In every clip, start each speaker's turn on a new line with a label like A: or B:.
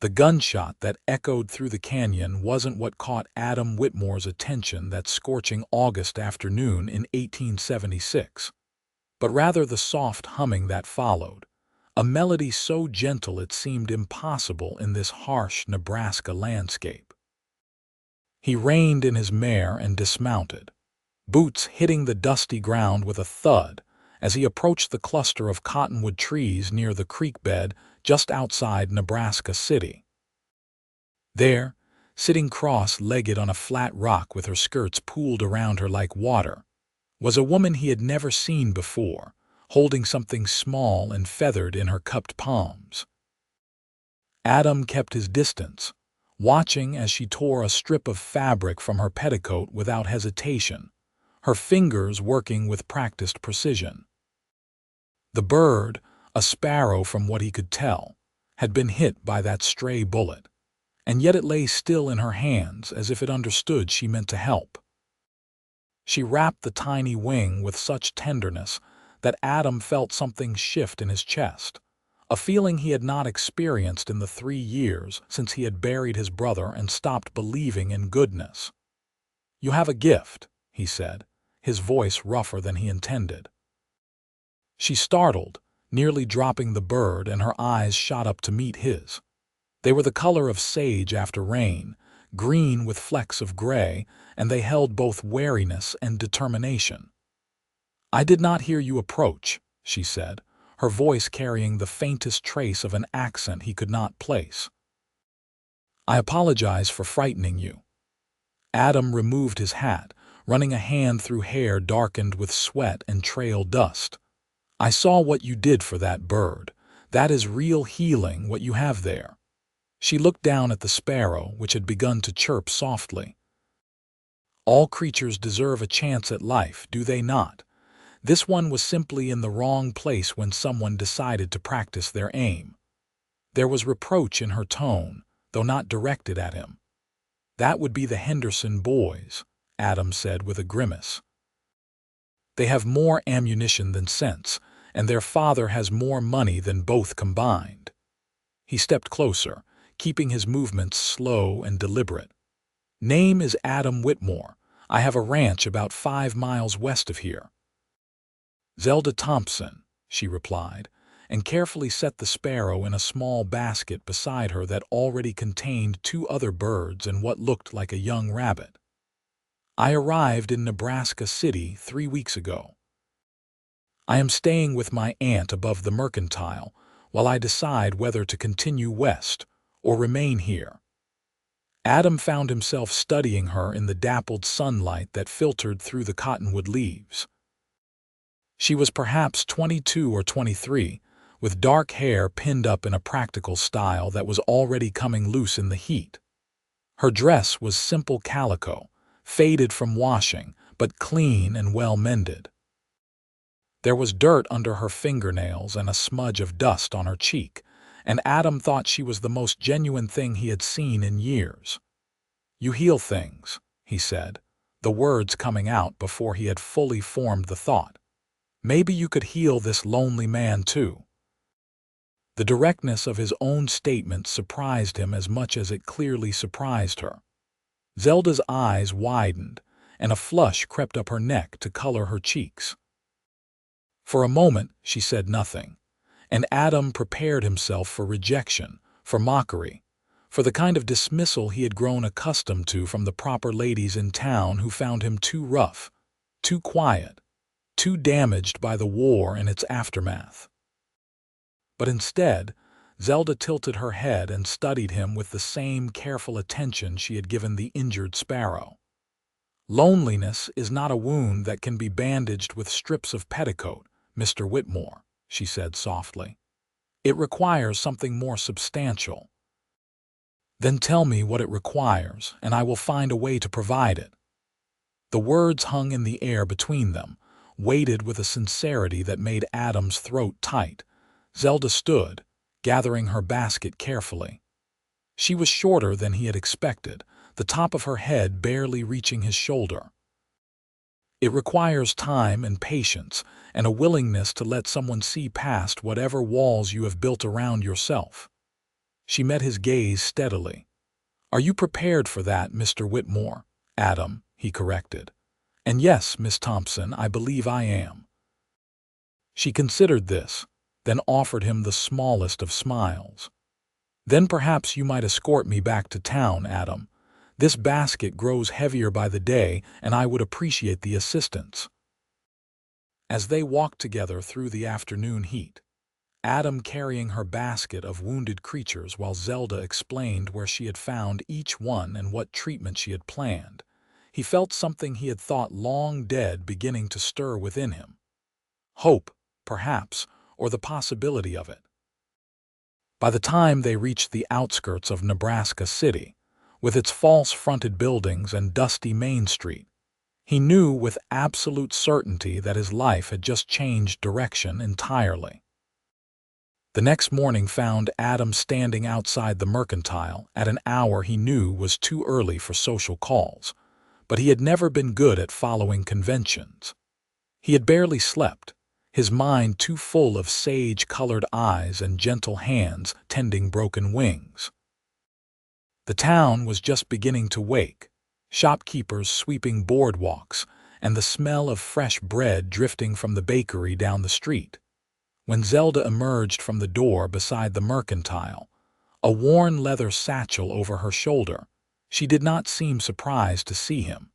A: The gunshot that echoed through the canyon wasn't what caught Adam Whitmore's attention that scorching August afternoon in 1876, but rather the soft humming that followed, a melody so gentle it seemed impossible in this harsh Nebraska landscape. He reined in his mare and dismounted, boots hitting the dusty ground with a thud as he approached the cluster of cottonwood trees near the creek bed just outside Nebraska City. There, sitting cross-legged on a flat rock with her skirts pooled around her like water, was a woman he had never seen before, holding something small and feathered in her cupped palms. Adam kept his distance, watching as she tore a strip of fabric from her petticoat without hesitation, her fingers working with practiced precision. The bird, a sparrow from what he could tell, had been hit by that stray bullet, and yet it lay still in her hands as if it understood she meant to help. She wrapped the tiny wing with such tenderness that Adam felt something shift in his chest, a feeling he had not experienced in the 3 years since he had buried his brother and stopped believing in goodness. "You have a gift," he said, his voice rougher than he intended. She startled, nearly dropping the bird, and her eyes shot up to meet his. They were the color of sage after rain, green with flecks of gray, and they held both wariness and determination. "I did not hear you approach," she said, her voice carrying the faintest trace of an accent he could not place. "I apologize for frightening you." Adam removed his hat, running a hand through hair darkened with sweat and trail dust. "I saw what you did for that bird. That is real healing, what you have there." She looked down at the sparrow, which had begun to chirp softly. "All creatures deserve a chance at life, do they not? This one was simply in the wrong place when someone decided to practice their aim." There was reproach in her tone, though not directed at him. "That would be the Henderson boys," Adam said with a grimace. "They have more ammunition than sense, and their father has more money than both combined." He stepped closer, keeping his movements slow and deliberate. "Name is Adam Whitmore. I have a ranch about 5 miles west of here." "Zelda Thompson," she replied, and carefully set the sparrow in a small basket beside her that already contained 2 other birds and what looked like a young rabbit. "I arrived in Nebraska City 3 weeks ago. I am staying with my aunt above the Mercantile while I decide whether to continue west or remain here." Adam found himself studying her in the dappled sunlight that filtered through the cottonwood leaves. She was perhaps 22 or 23, with dark hair pinned up in a practical style that was already coming loose in the heat. Her dress was simple calico, faded from washing, but clean and well mended. There was dirt under her fingernails and a smudge of dust on her cheek, and Adam thought she was the most genuine thing he had seen in years. "You heal things," he said, the words coming out before he had fully formed the thought. "Maybe you could heal this lonely man too." The directness of his own statement surprised him as much as it clearly surprised her. Zelda's eyes widened, and a flush crept up her neck to color her cheeks. For a moment she said nothing, and Adam prepared himself for rejection, for mockery, for the kind of dismissal he had grown accustomed to from the proper ladies in town who found him too rough, too quiet, too damaged by the war and its aftermath. But instead, Zelda tilted her head and studied him with the same careful attention she had given the injured sparrow. "Loneliness is not a wound that can be bandaged with strips of petticoat, Mr. Whitmore," she said softly. "It requires something more substantial." "Then tell me what it requires, and I will find a way to provide it." The words hung in the air between them, weighted with a sincerity that made Adam's throat tight. Zelda stood, gathering her basket carefully. She was shorter than he had expected, the top of her head barely reaching his shoulder. "It requires time and patience and a willingness to let someone see past whatever walls you have built around yourself." She met his gaze steadily. "Are you prepared for that, Mr. Whitmore?" "Adam," he corrected. "And yes, Miss Thompson, I believe I am." She considered this, then offered him the smallest of smiles. "Then perhaps you might escort me back to town, Adam. This basket grows heavier by the day, and I would appreciate the assistance." As they walked together through the afternoon heat, Adam carrying her basket of wounded creatures while Zelda explained where she had found each one and what treatment she had planned, he felt something he had thought long dead beginning to stir within him. Hope, perhaps, or the possibility of it. By the time they reached the outskirts of Nebraska City, with its false-fronted buildings and dusty Main Street, he knew with absolute certainty that his life had just changed direction entirely. The next morning found Adam standing outside the mercantile at an hour he knew was too early for social calls, but he had never been good at following conventions. He had barely slept, his mind too full of sage-colored eyes and gentle hands tending broken wings. The town was just beginning to wake, shopkeepers sweeping boardwalks, and the smell of fresh bread drifting from the bakery down the street. When Zelda emerged from the door beside the mercantile, a worn leather satchel over her shoulder, she did not seem surprised to see him.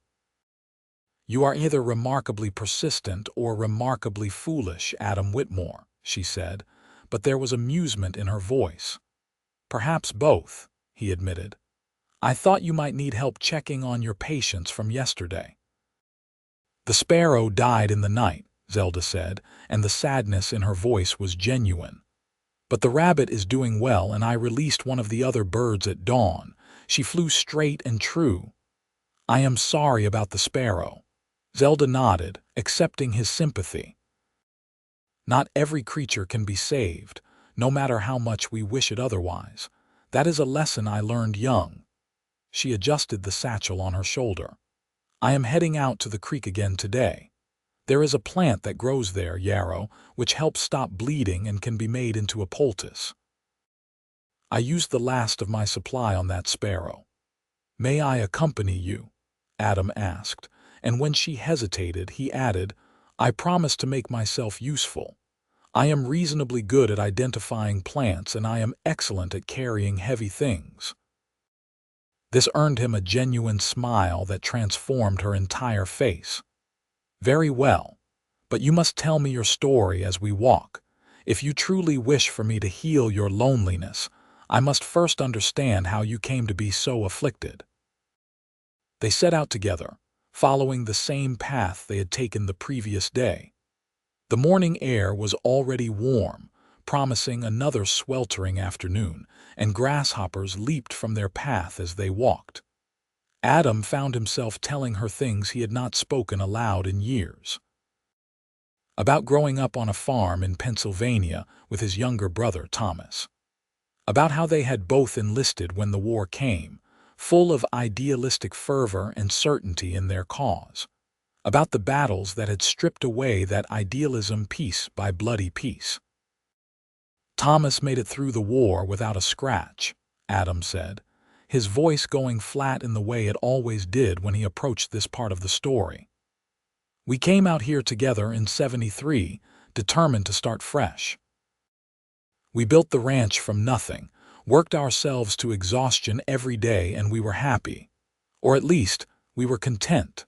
A: "You are either remarkably persistent or remarkably foolish, Adam Whitmore," she said, but there was amusement in her voice. "Perhaps both," he admitted. "I thought you might need help checking on your patients from yesterday." "The sparrow died in the night," Zelda said, and the sadness in her voice was genuine. "But the rabbit is doing well, and I released one of the other birds at dawn. She flew straight and true." "I am sorry about the sparrow." Zelda nodded, accepting his sympathy. "Not every creature can be saved, no matter how much we wish it otherwise. That is a lesson I learned young." She adjusted the satchel on her shoulder. "I am heading out to the creek again today. There is a plant that grows there, yarrow, which helps stop bleeding and can be made into a poultice. I used the last of my supply on that sparrow." "May I accompany you?" Adam asked, and when she hesitated, he added, "I promise to make myself useful. I am reasonably good at identifying plants, and I am excellent at carrying heavy things." This earned him a genuine smile that transformed her entire face. "Very well, but you must tell me your story as we walk. If you truly wish for me to heal your loneliness, I must first understand how you came to be so afflicted." They set out together, following the same path they had taken the previous day. The morning air was already warm, promising another sweltering afternoon, and grasshoppers leaped from their path as they walked. Adam found himself telling her things he had not spoken aloud in years. About growing up on a farm in Pennsylvania with his younger brother, Thomas. About how they had both enlisted when the war came, full of idealistic fervor and certainty in their cause. About the battles that had stripped away that idealism piece by bloody piece. "Thomas made it through the war without a scratch," Adam said, his voice going flat in the way it always did when he approached this part of the story. "We came out here together in '73, determined to start fresh. We built the ranch from nothing, worked ourselves to exhaustion every day, and we were happy. Or at least, we were content."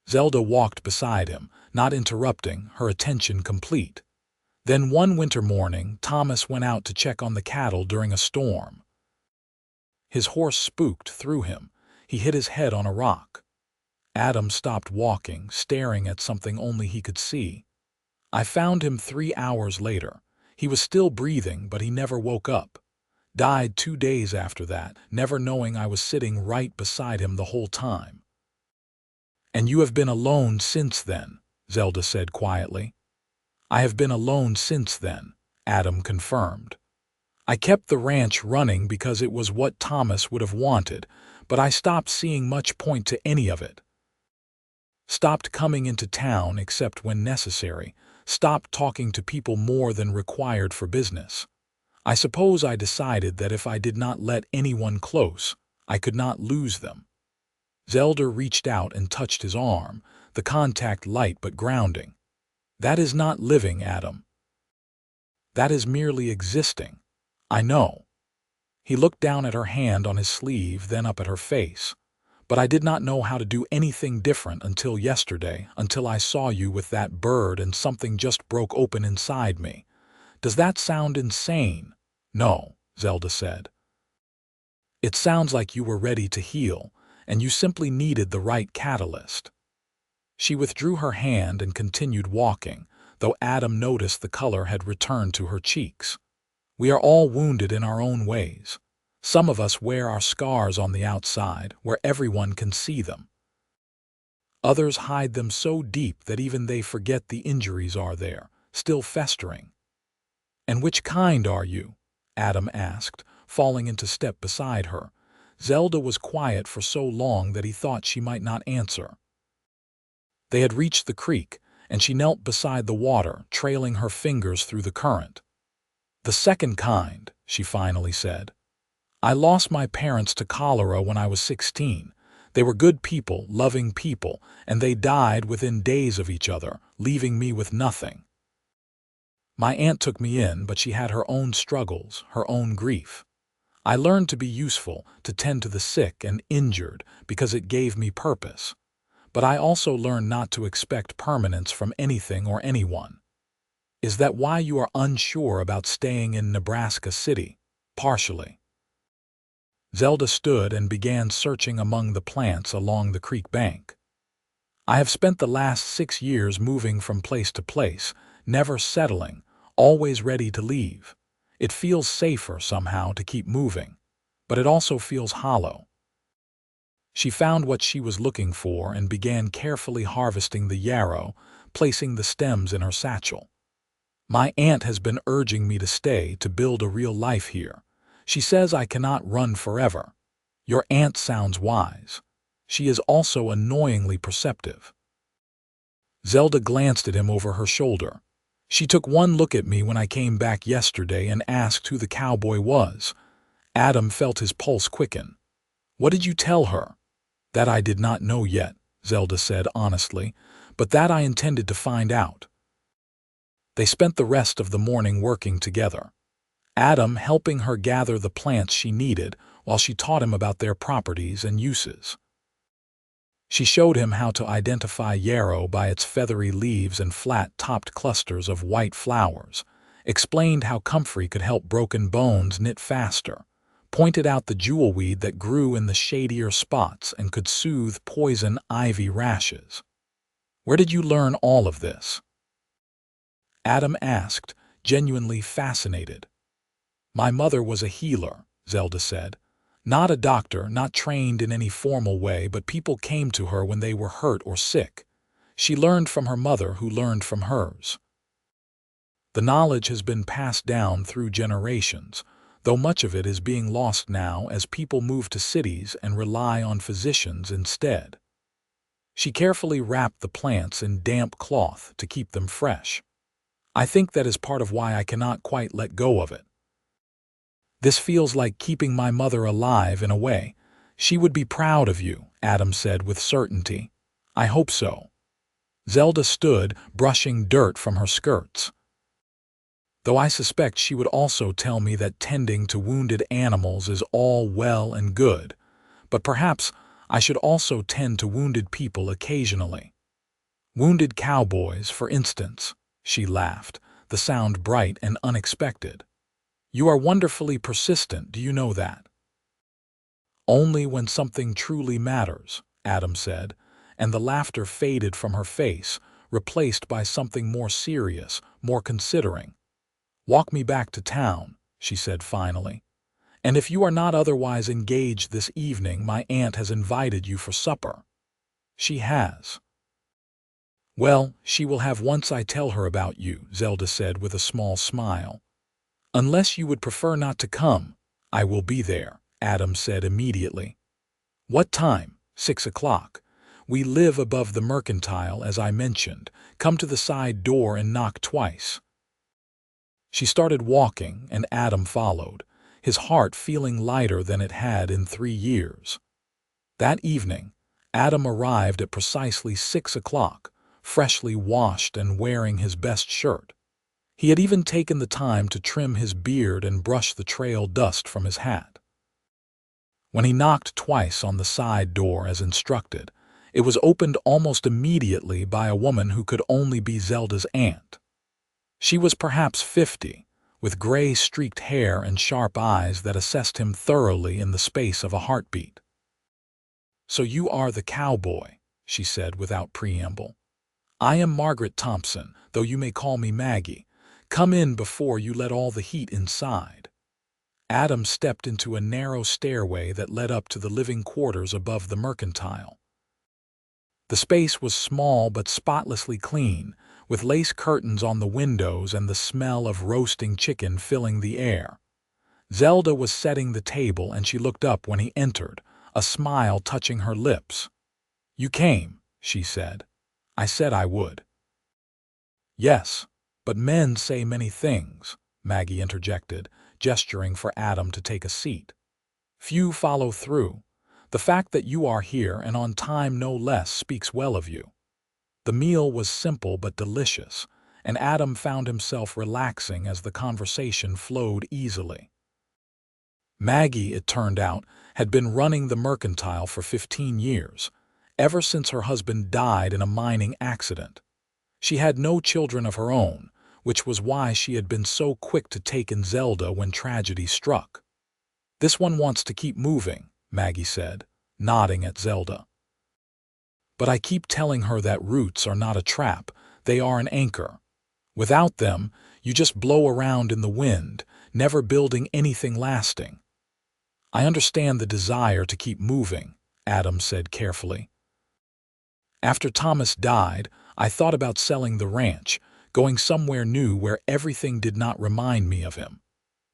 A: Zelda walked beside him, not interrupting, her attention complete. Then one winter morning, Thomas went out to check on the cattle during a storm. His horse spooked through him. He hit his head on a rock. Adam stopped walking, staring at something only he could see. I found him 3 hours later. He was still breathing, but he never woke up. Died 2 days after that, never knowing I was sitting right beside him the whole time." "And you have been alone since then," Zelda said quietly. "I have been alone since then," Adam confirmed. "I kept the ranch running because it was what Thomas would have wanted, but I stopped seeing much point to any of it. Stopped coming into town except when necessary, stopped talking to people more than required for business. I suppose I decided that if I did not let anyone close, I could not lose them. Zelda reached out and touched his arm, the contact light but grounding. That is not living, Adam. That is merely existing. I know. He looked down at her hand on his sleeve, then up at her face. But I did not know how to do anything different until yesterday, until I saw you with that bird and something just broke open inside me. Does that sound insane? No, Zelda said. It sounds like you were ready to heal, and you simply needed the right catalyst. She withdrew her hand and continued walking, though Adam noticed the color had returned to her cheeks. We are all wounded in our own ways. Some of us wear our scars on the outside, where everyone can see them. Others hide them so deep that even they forget the injuries are there, still festering. And which kind are you? Adam asked, falling into step beside her. Zelda was quiet for so long that he thought she might not answer. They had reached the creek, and she knelt beside the water, trailing her fingers through the current. The second kind, she finally said. I lost my parents to cholera when I was 16. They were good people, loving people, and they died within days of each other, leaving me with nothing. My aunt took me in, but she had her own struggles, her own grief. I learned to be useful, to tend to the sick and injured, because it gave me purpose. But I also learned not to expect permanence from anything or anyone. Is that why you are unsure about staying in Nebraska City? Partially. Zelda stood and began searching among the plants along the creek bank. I have spent the last 6 years moving from place to place, never settling, always ready to leave. It feels safer somehow to keep moving, but it also feels hollow. She found what she was looking for and began carefully harvesting the yarrow, placing the stems in her satchel. My aunt has been urging me to stay, to build a real life here. She says I cannot run forever. Your aunt sounds wise. She is also annoyingly perceptive. Zelda glanced at him over her shoulder. She took one look at me when I came back yesterday and asked who the cowboy was. Adam felt his pulse quicken. What did you tell her? That I did not know yet, Zelda said honestly, but that I intended to find out. They spent the rest of the morning working together. Adam helping her gather the plants she needed while she taught him about their properties and uses. She showed him how to identify yarrow by its feathery leaves and flat-topped clusters of white flowers, explained how comfrey could help broken bones knit faster, pointed out the jewelweed that grew in the shadier spots and could soothe poison ivy rashes. Where did you learn all of this? Adam asked, genuinely fascinated. My mother was a healer, Zelda said. Not a doctor, not trained in any formal way, but people came to her when they were hurt or sick. She learned from her mother, who learned from hers. The knowledge has been passed down through generations, though much of it is being lost now as people move to cities and rely on physicians instead. She carefully wrapped the plants in damp cloth to keep them fresh. I think that is part of why I cannot quite let go of it. This feels like keeping my mother alive in a way. She would be proud of you, Adam said with certainty. I hope so. Zelda stood, brushing dirt from her skirts. Though I suspect she would also tell me that tending to wounded animals is all well and good, but perhaps I should also tend to wounded people occasionally. Wounded cowboys, for instance, she laughed, the sound bright and unexpected. You are wonderfully persistent, do you know that? Only when something truly matters, Adam said, and the laughter faded from her face, replaced by something more serious, more considering. Walk me back to town, she said finally. And if you are not otherwise engaged this evening, my aunt has invited you for supper. She has. Well, she will have once I tell her about you, Zelda said with a small smile. Unless you would prefer not to come, I will be there, Adam said immediately. What time? 6 o'clock. We live above the mercantile, as I mentioned. Come to the side door and knock twice. She started walking, and Adam followed, his heart feeling lighter than it had in 3 years. That evening, Adam arrived at precisely 6 o'clock, freshly washed and wearing his best shirt. He had even taken the time to trim his beard and brush the trail dust from his hat. When he knocked twice on the side door as instructed, it was opened almost immediately by a woman who could only be Zelda's aunt. She was perhaps 50, with gray-streaked hair and sharp eyes that assessed him thoroughly in the space of a heartbeat. "So you are the cowboy," she said without preamble. "I am Margaret Thompson, though you may call me Maggie. Come in before you let all the heat inside." Adam stepped into a narrow stairway that led up to the living quarters above the mercantile. The space was small but spotlessly clean, with lace curtains on the windows and the smell of roasting chicken filling the air. Zelda was setting the table and she looked up when he entered, a smile touching her lips. "You came," she said. "I said I would." "Yes, but men say many things," Maggie interjected, gesturing for Adam to take a seat. "Few follow through. The fact that you are here and on time no less speaks well of you." The meal was simple but delicious, and Adam found himself relaxing as the conversation flowed easily. Maggie, it turned out, had been running the mercantile for 15 years, ever since her husband died in a mining accident. She had no children of her own, which was why she had been so quick to take in Zelda when tragedy struck. "This one wants to keep moving," Maggie said, nodding at Zelda. "But I keep telling her that roots are not a trap, they are an anchor. Without them, you just blow around in the wind, never building anything lasting." "I understand the desire to keep moving," Adam said carefully. "After Thomas died, I thought about selling the ranch, going somewhere new where everything did not remind me of him.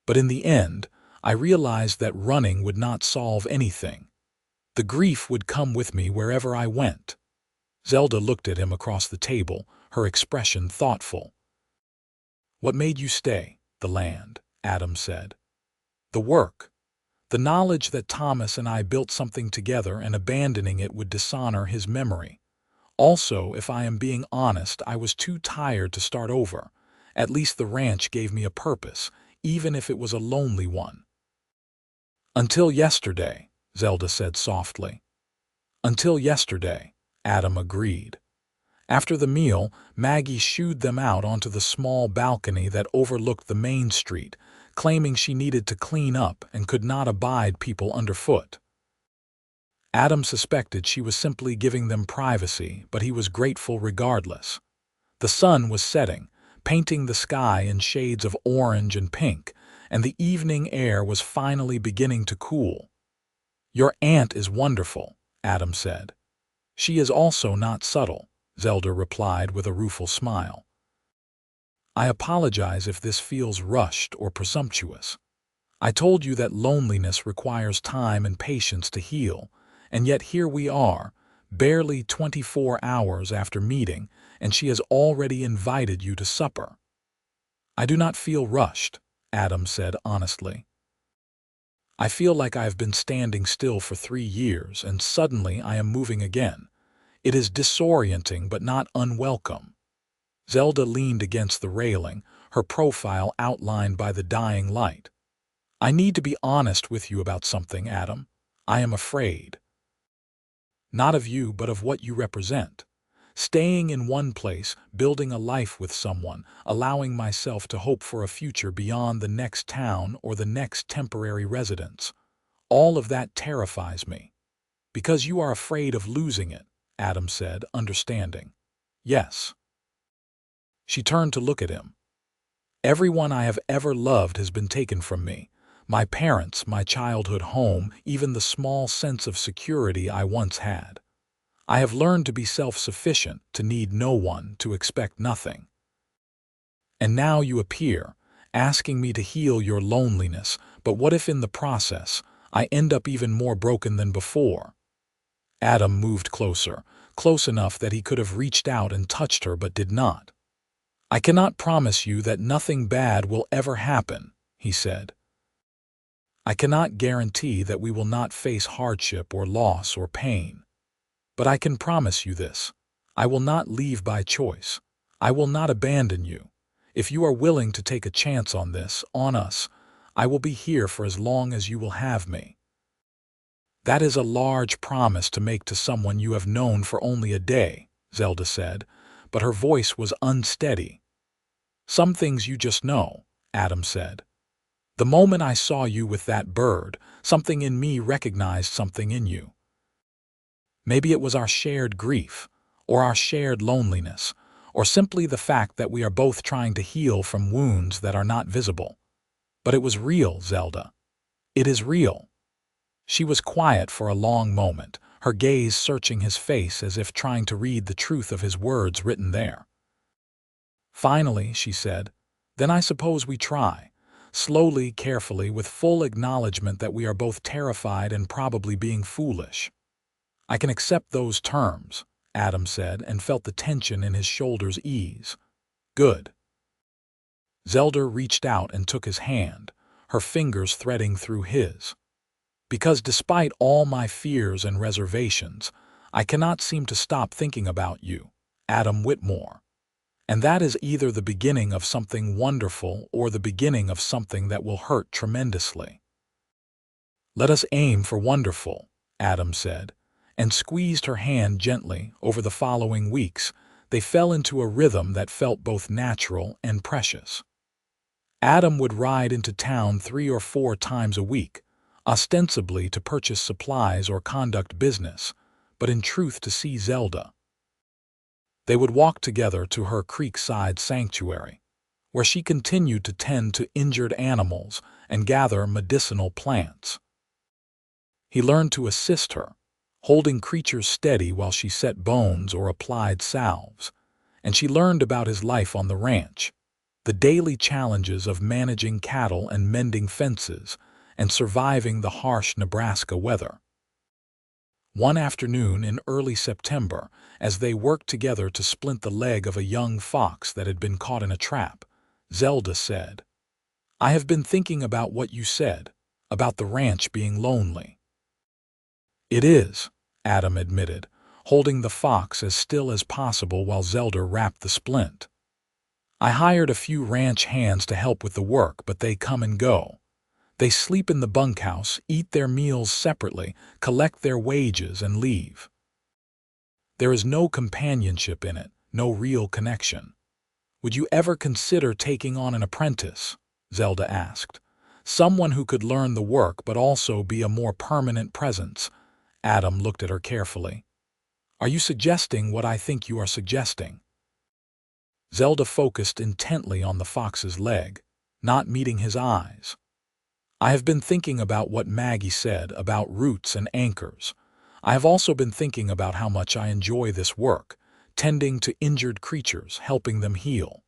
A: But in the end, I realized that running would not solve anything. The grief would come with me wherever I went." Zelda looked at him across the table, her expression thoughtful. "What made you stay?" "The land," Adam said. "The work. The knowledge that Thomas and I built something together and abandoning it would dishonor his memory. Also, if I am being honest, I was too tired to start over. At least the ranch gave me a purpose, even if it was a lonely one." "Until yesterday," Zelda said softly. "Until yesterday," Adam agreed. After the meal, Maggie shooed them out onto the small balcony that overlooked the main street, claiming she needed to clean up and could not abide people underfoot. Adam suspected she was simply giving them privacy, but he was grateful regardless. The sun was setting, painting the sky in shades of orange and pink, and the evening air was finally beginning to cool. "Your aunt is wonderful," Adam said. "She is also not subtle," Zelda replied with a rueful smile. "I apologize if this feels rushed or presumptuous. I told you that loneliness requires time and patience to heal, and yet here we are, barely 24 hours after meeting, and she has already invited you to supper." "I do not feel rushed," Adam said honestly. "I feel like I have been standing still for 3 years, and suddenly I am moving again. It is disorienting but not unwelcome." Zelda leaned against the railing, her profile outlined by the dying light. "I need to be honest with you about something, Adam. I am afraid. Not of you, but of what you represent. Staying in one place, building a life with someone, allowing myself to hope for a future beyond the next town or the next temporary residence. All of that terrifies me." "Because you are afraid of losing it," Adam said, understanding. "Yes." She turned to look at him. "Everyone I have ever loved has been taken from me. My parents, my childhood home, even the small sense of security I once had. I have learned to be self-sufficient, to need no one, to expect nothing. And now you appear, asking me to heal your loneliness, but what if in the process, I end up even more broken than before?" Adam moved closer, close enough that he could have reached out and touched her but did not. "I cannot promise you that nothing bad will ever happen," he said. "I cannot guarantee that we will not face hardship or loss or pain. But I can promise you this: I will not leave by choice. I will not abandon you. If you are willing to take a chance on this, on us, I will be here for as long as you will have me." "That is a large promise to make to someone you have known for only a day," Zelda said, but her voice was unsteady. "Some things you just know," Adam said. "The moment I saw you with that bird, something in me recognized something in you. Maybe it was our shared grief, or our shared loneliness, or simply the fact that we are both trying to heal from wounds that are not visible. But it was real, Zelda. It is real." She was quiet for a long moment, her gaze searching his face as if trying to read the truth of his words written there. Finally, she said, "Then I suppose we try." Slowly, carefully, with full acknowledgement that we are both terrified and probably being foolish. "I can accept those terms," Adam said, and felt the tension in his shoulders ease. "Good." Zelda reached out and took his hand, her fingers threading through his. "Because despite all my fears and reservations, I cannot seem to stop thinking about you, Adam Whitmore. And that is either the beginning of something wonderful or the beginning of something that will hurt tremendously." "Let us aim for wonderful," Adam said, and squeezed her hand gently. Over the following weeks, they fell into a rhythm that felt both natural and precious. Adam would ride into town 3 or 4 times a week, ostensibly to purchase supplies or conduct business, but in truth to see Zelda. They would walk together to her creekside sanctuary, where she continued to tend to injured animals and gather medicinal plants. He learned to assist her, holding creatures steady while she set bones or applied salves, and she learned about his life on the ranch, the daily challenges of managing cattle and mending fences and surviving the harsh Nebraska weather. One afternoon in early September, as they worked together to splint the leg of a young fox that had been caught in a trap, Zelda said, "I have been thinking about what you said, about the ranch being lonely." "It is," Adam admitted, holding the fox as still as possible while Zelda wrapped the splint. "I hired a few ranch hands to help with the work, but they come and go. They sleep in the bunkhouse, eat their meals separately, collect their wages, and leave. There is no companionship in it, no real connection." "Would you ever consider taking on an apprentice?" Zelda asked. "Someone who could learn the work but also be a more permanent presence." Adam looked at her carefully. "Are you suggesting what I think you are suggesting?" Zelda focused intently on the fox's leg, not meeting his eyes. "I have been thinking about what Maggie said about roots and anchors. I have also been thinking about how much I enjoy this work, tending to injured creatures, helping them heal.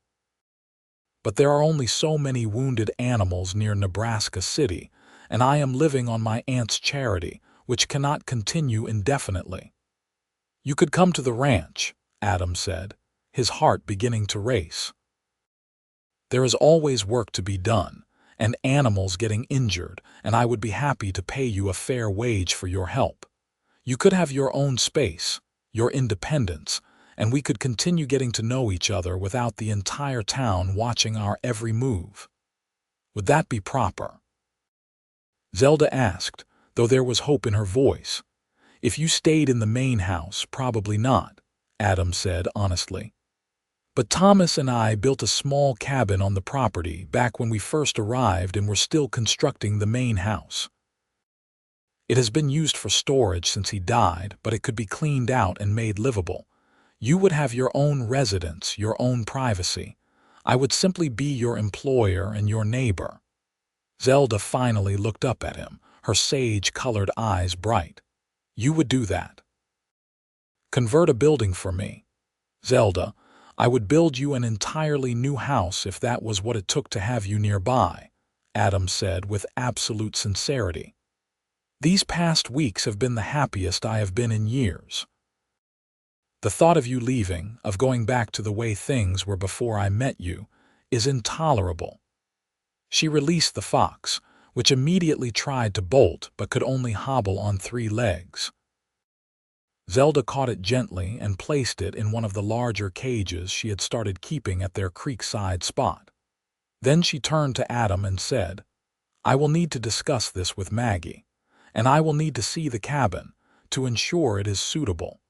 A: But there are only so many wounded animals near Nebraska City, and I am living on my aunt's charity, which cannot continue indefinitely." "You could come to the ranch," Adam said, his heart beginning to race. "There is always work to be done, and animals getting injured, and I would be happy to pay you a fair wage for your help. You could have your own space, your independence, and we could continue getting to know each other without the entire town watching our every move. Would that be proper?" Zelda asked, though there was hope in her voice. "If you stayed in the main house, probably not," Adam said honestly. "But Thomas and I built a small cabin on the property back when we first arrived and were still constructing the main house. It has been used for storage since he died, but it could be cleaned out and made livable. You would have your own residence, your own privacy. I would simply be your employer and your neighbor." Zelda finally looked up at him, her sage-colored eyes bright. "You would do that?" "Convert a building for me, Zelda. I would build you an entirely new house if that was what it took to have you nearby," Adam said with absolute sincerity. "These past weeks have been the happiest I have been in years." The thought of you leaving, of going back to the way things were before I met you, is intolerable." She released the fox, which immediately tried to bolt but could only hobble on 3 legs. Zelda caught it gently and placed it in one of the larger cages she had started keeping at their creekside spot. Then she turned to Adam and said, "I will need to discuss this with Maggie, and I will need to see the cabin to ensure it is suitable.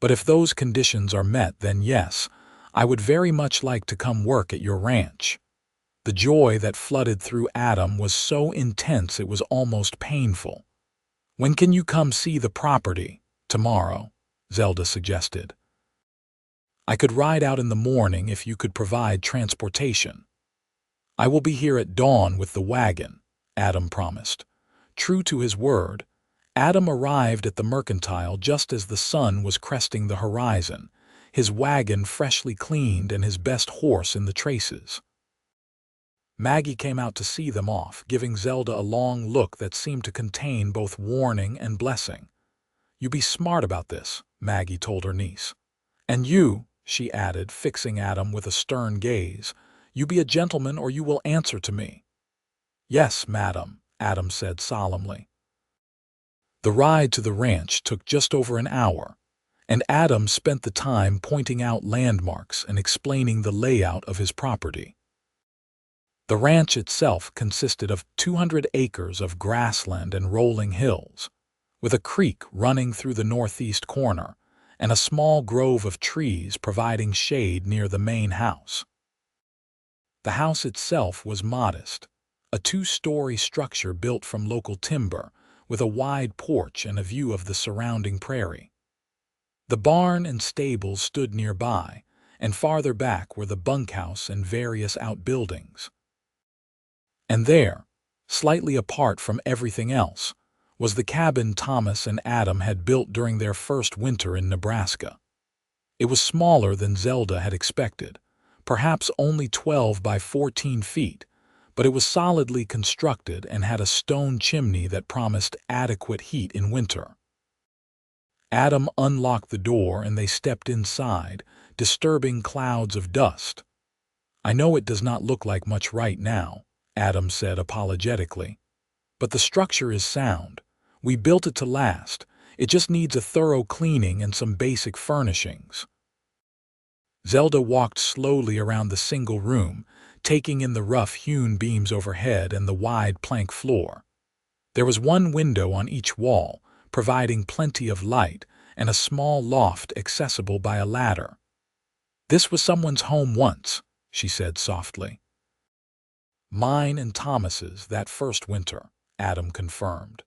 A: But if those conditions are met, then yes, I would very much like to come work at your ranch." The joy that flooded through Adam was so intense it was almost painful. "When can you come see the property?" "Tomorrow," Zelda suggested. "I could ride out in the morning if you could provide transportation." "I will be here at dawn with the wagon," Adam promised. True to his word, Adam arrived at the mercantile just as the sun was cresting the horizon, his wagon freshly cleaned and his best horse in the traces. Maggie came out to see them off, giving Zelda a long look that seemed to contain both warning and blessing. "You be smart about this," Maggie told her niece. "And you," she added, fixing Adam with a stern gaze, "you be a gentleman or you will answer to me." "Yes, madam," Adam said solemnly. The ride to the ranch took just over an hour, and Adam spent the time pointing out landmarks and explaining the layout of his property. The ranch itself consisted of 200 acres of grassland and rolling hills, with a creek running through the northeast corner and a small grove of trees providing shade near the main house. The house itself was modest, a 2-story structure built from local timber with a wide porch and a view of the surrounding prairie. The barn and stables stood nearby, and farther back were the bunkhouse and various outbuildings. And there, slightly apart from everything else, was the cabin Thomas and Adam had built during their first winter in Nebraska. It was smaller than Zelda had expected, perhaps only 12 by 14 feet, but it was solidly constructed and had a stone chimney that promised adequate heat in winter. Adam unlocked the door and they stepped inside, disturbing clouds of dust. "I know it does not look like much right now," Adam said apologetically, "but the structure is sound. We built it to last. It just needs a thorough cleaning and some basic furnishings." Zelda walked slowly around the single room, taking in the rough-hewn beams overhead and the wide plank floor. There was one window on each wall, providing plenty of light, and a small loft accessible by a ladder. "This was someone's home once," she said softly. "Mine and Thomas's that first winter," Adam confirmed.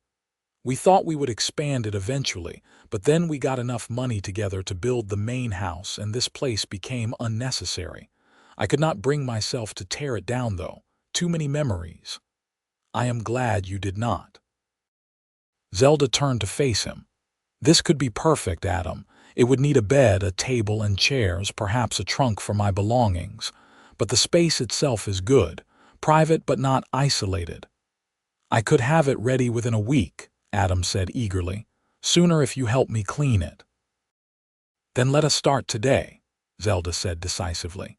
A: "We thought we would expand it eventually, but then we got enough money together to build the main house and this place became unnecessary. I could not bring myself to tear it down though. Too many memories." "I am glad you did not." Zelda turned to face him. "This could be perfect, Adam. It would need a bed, a table and chairs, perhaps a trunk for my belongings. But the space itself is good, private but not isolated." "I could have it ready within a week," Adam said eagerly. "Sooner if you help me clean it." "Then let us start today," Zelda said decisively.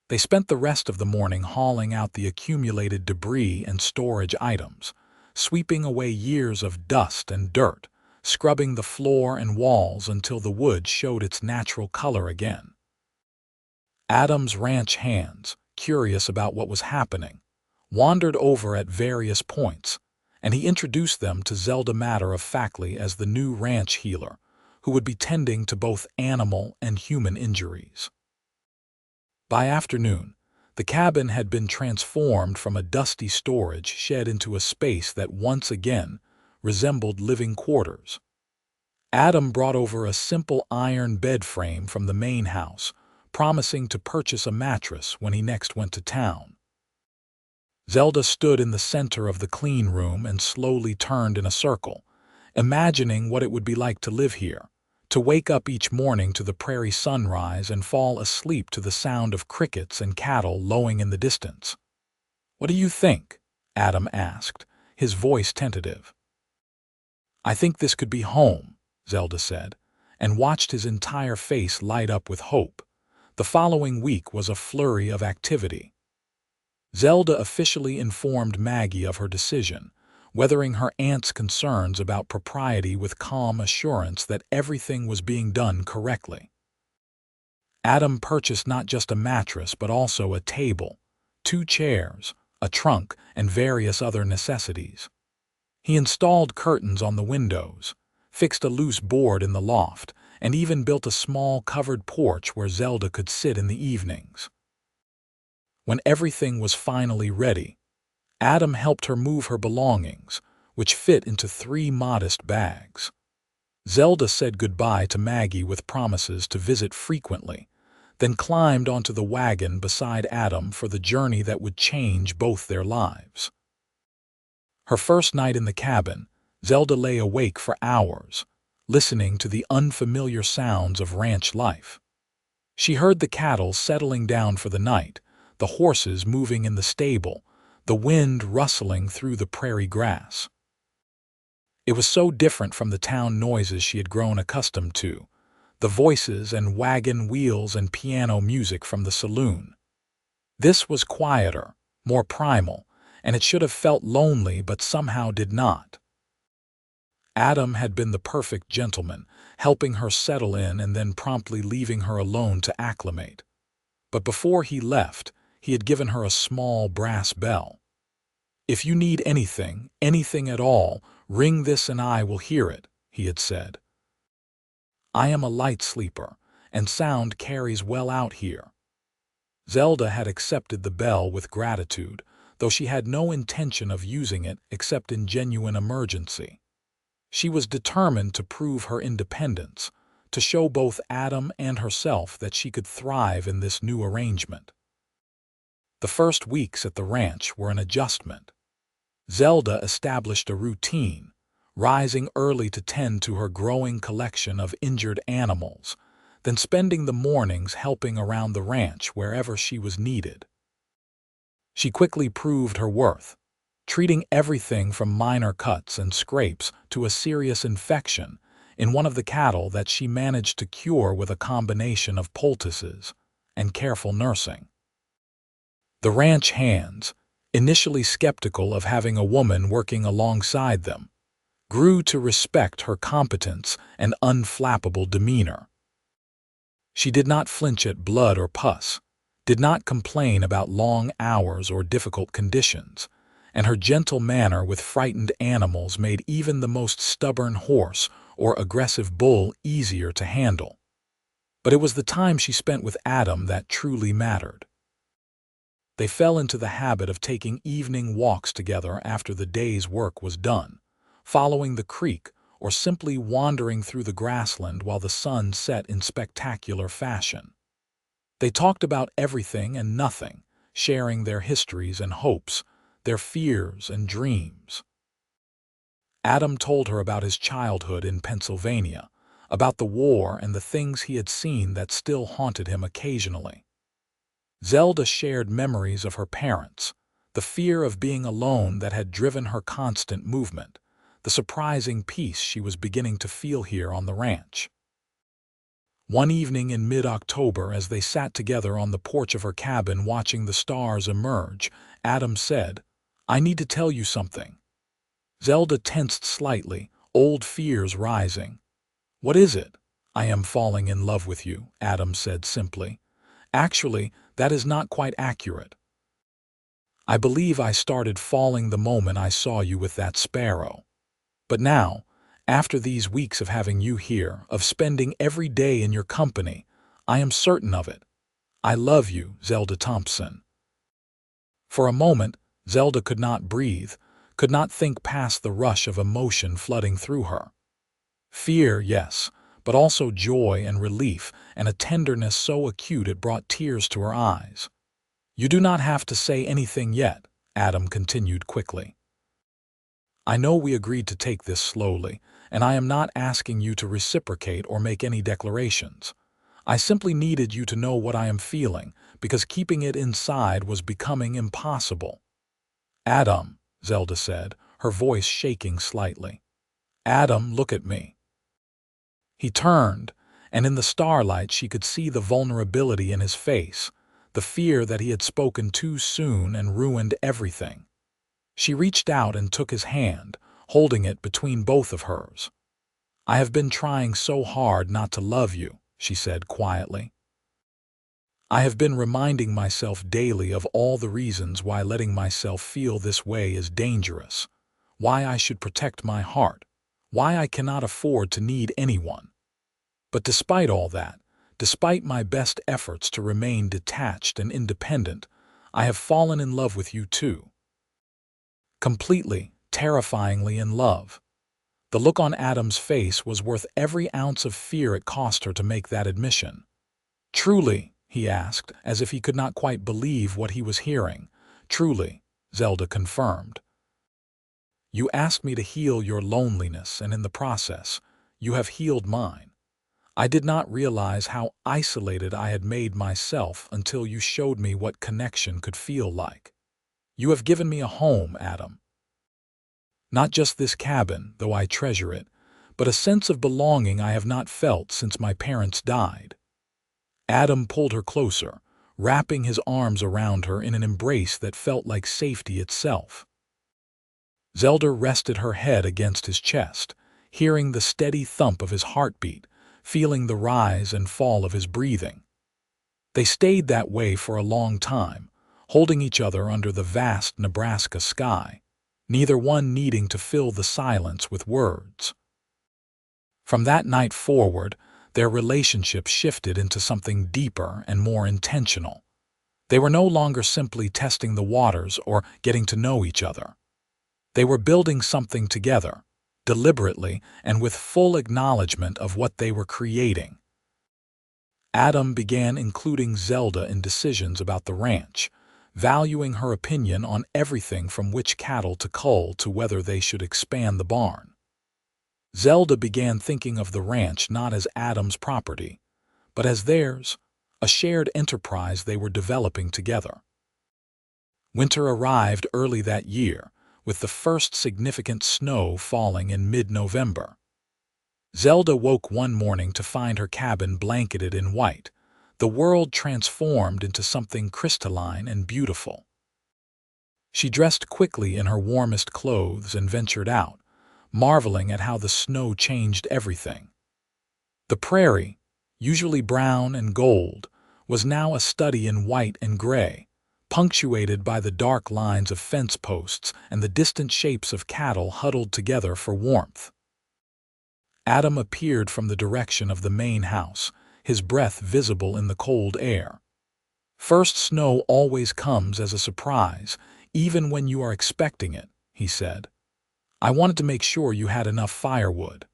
A: They spent the rest of the morning hauling out the accumulated debris and storage items, sweeping away years of dust and dirt, scrubbing the floor and walls until the wood showed its natural color again. Adam's ranch hands, curious about what was happening, wandered over at various points, and he introduced them to Zelda matter-of-factly as the new ranch healer, who would be tending to both animal and human injuries. By afternoon, the cabin had been transformed from a dusty storage shed into a space that once again resembled living quarters. Adam brought over a simple iron bed frame from the main house, promising to purchase a mattress when he next went to town. Zelda stood in the center of the clean room and slowly turned in a circle, imagining what it would be like to live here, to wake up each morning to the prairie sunrise and fall asleep to the sound of crickets and cattle lowing in the distance. "What do you think?" Adam asked, his voice tentative. "I think this could be home," Zelda said, and watched his entire face light up with hope. The following week was a flurry of activity. Zelda officially informed Maggie of her decision, weathering her aunt's concerns about propriety with calm assurance that everything was being done correctly. Adam purchased not just a mattress but also a table, 2 chairs, a trunk, and various other necessities. He installed curtains on the windows, fixed a loose board in the loft, and even built a small covered porch where Zelda could sit in the evenings. When everything was finally ready, Adam helped her move her belongings, which fit into 3 modest bags. Zelda said goodbye to Maggie with promises to visit frequently, then climbed onto the wagon beside Adam for the journey that would change both their lives. Her first night in the cabin, Zelda lay awake for hours, listening to the unfamiliar sounds of ranch life. She heard the cattle settling down for the night, the horses moving in the stable, the wind rustling through the prairie grass. It was so different from the town noises she had grown accustomed to, the voices and wagon wheels and piano music from the saloon. This was quieter, more primal, and it should have felt lonely but somehow did not. Adam had been the perfect gentleman, helping her settle in and then promptly leaving her alone to acclimate. But before he left, he had given her a small brass bell. "If you need anything, anything at all, ring this and I will hear it," he had said. "I am a light sleeper, and sound carries well out here." Zelda had accepted the bell with gratitude, though she had no intention of using it except in genuine emergency. She was determined to prove her independence, to show both Adam and herself that she could thrive in this new arrangement. The first weeks at the ranch were an adjustment. Zelda established a routine, rising early to tend to her growing collection of injured animals, then spending the mornings helping around the ranch wherever she was needed. She quickly proved her worth, treating everything from minor cuts and scrapes to a serious infection in one of the cattle that she managed to cure with a combination of poultices and careful nursing. The ranch hands, initially skeptical of having a woman working alongside them, grew to respect her competence and unflappable demeanor. She did not flinch at blood or pus, did not complain about long hours or difficult conditions, and her gentle manner with frightened animals made even the most stubborn horse or aggressive bull easier to handle. But it was the time she spent with Adam that truly mattered. They fell into the habit of taking evening walks together after the day's work was done, following the creek or simply wandering through the grassland while the sun set in spectacular fashion. They talked about everything and nothing, sharing their histories and hopes, their fears and dreams. Adam told her about his childhood in Pennsylvania, about the war and the things he had seen that still haunted him occasionally. Zelda shared memories of her parents, the fear of being alone that had driven her constant movement, the surprising peace she was beginning to feel here on the ranch. One evening in mid-October, as they sat together on the porch of her cabin watching the stars emerge, Adam said, "I need to tell you something." Zelda tensed slightly, old fears rising. "What is it?" "I am falling in love with you," Adam said simply. "Actually, that is not quite accurate. I believe I started falling the moment I saw you with that sparrow. But now, after these weeks of having you here, of spending every day in your company, I am certain of it. I love you, Zelda Thompson." For a moment, Zelda could not breathe, could not think past the rush of emotion flooding through her. Fear, yes, but also joy and relief and a tenderness so acute it brought tears to her eyes. "You do not have to say anything yet," Adam continued quickly. "I know we agreed to take this slowly, and I am not asking you to reciprocate or make any declarations. I simply needed you to know what I am feeling, because keeping it inside was becoming impossible." "Adam," Zelda said, her voice shaking slightly. "Adam, look at me." He turned, and in the starlight she could see the vulnerability in his face, the fear that he had spoken too soon and ruined everything. She reached out and took his hand, holding it between both of hers. "I have been trying so hard not to love you," she said quietly. "I have been reminding myself daily of all the reasons why letting myself feel this way is dangerous, why I should protect my heart, why I cannot afford to need anyone. But despite all that, despite my best efforts to remain detached and independent, I have fallen in love with you too. Completely, terrifyingly in love." The look on Adam's face was worth every ounce of fear it cost her to make that admission. "Truly?" he asked, as if he could not quite believe what he was hearing. "Truly," Zelda confirmed. "You asked me to heal your loneliness, and in the process, you have healed mine. I did not realize how isolated I had made myself until you showed me what connection could feel like. You have given me a home, Adam. Not just this cabin, though I treasure it, but a sense of belonging I have not felt since my parents died." Adam pulled her closer, wrapping his arms around her in an embrace that felt like safety itself. Zelda rested her head against his chest, hearing the steady thump of his heartbeat, feeling the rise and fall of his breathing. They stayed that way for a long time, holding each other under the vast Nebraska sky, neither one needing to fill the silence with words. From that night forward, their relationship shifted into something deeper and more intentional. They were no longer simply testing the waters or getting to know each other. They were building something together, deliberately and with full acknowledgement of what they were creating. Adam began including Zelda in decisions about the ranch, valuing her opinion on everything from which cattle to cull to whether they should expand the barn. Zelda began thinking of the ranch not as Adam's property, but as theirs, a shared enterprise they were developing together. Winter arrived early that year, with the first significant snow falling in mid-November. Zelda woke one morning to find her cabin blanketed in white, the world transformed into something crystalline and beautiful. She dressed quickly in her warmest clothes and ventured out, marveling at how the snow changed everything. The prairie, usually brown and gold, was now a study in white and gray, punctuated by the dark lines of fence posts and the distant shapes of cattle huddled together for warmth. Adam appeared from the direction of the main house, his breath visible in the cold air. "First snow always comes as a surprise, even when you are expecting it," he said. "I wanted to make sure you had enough firewood.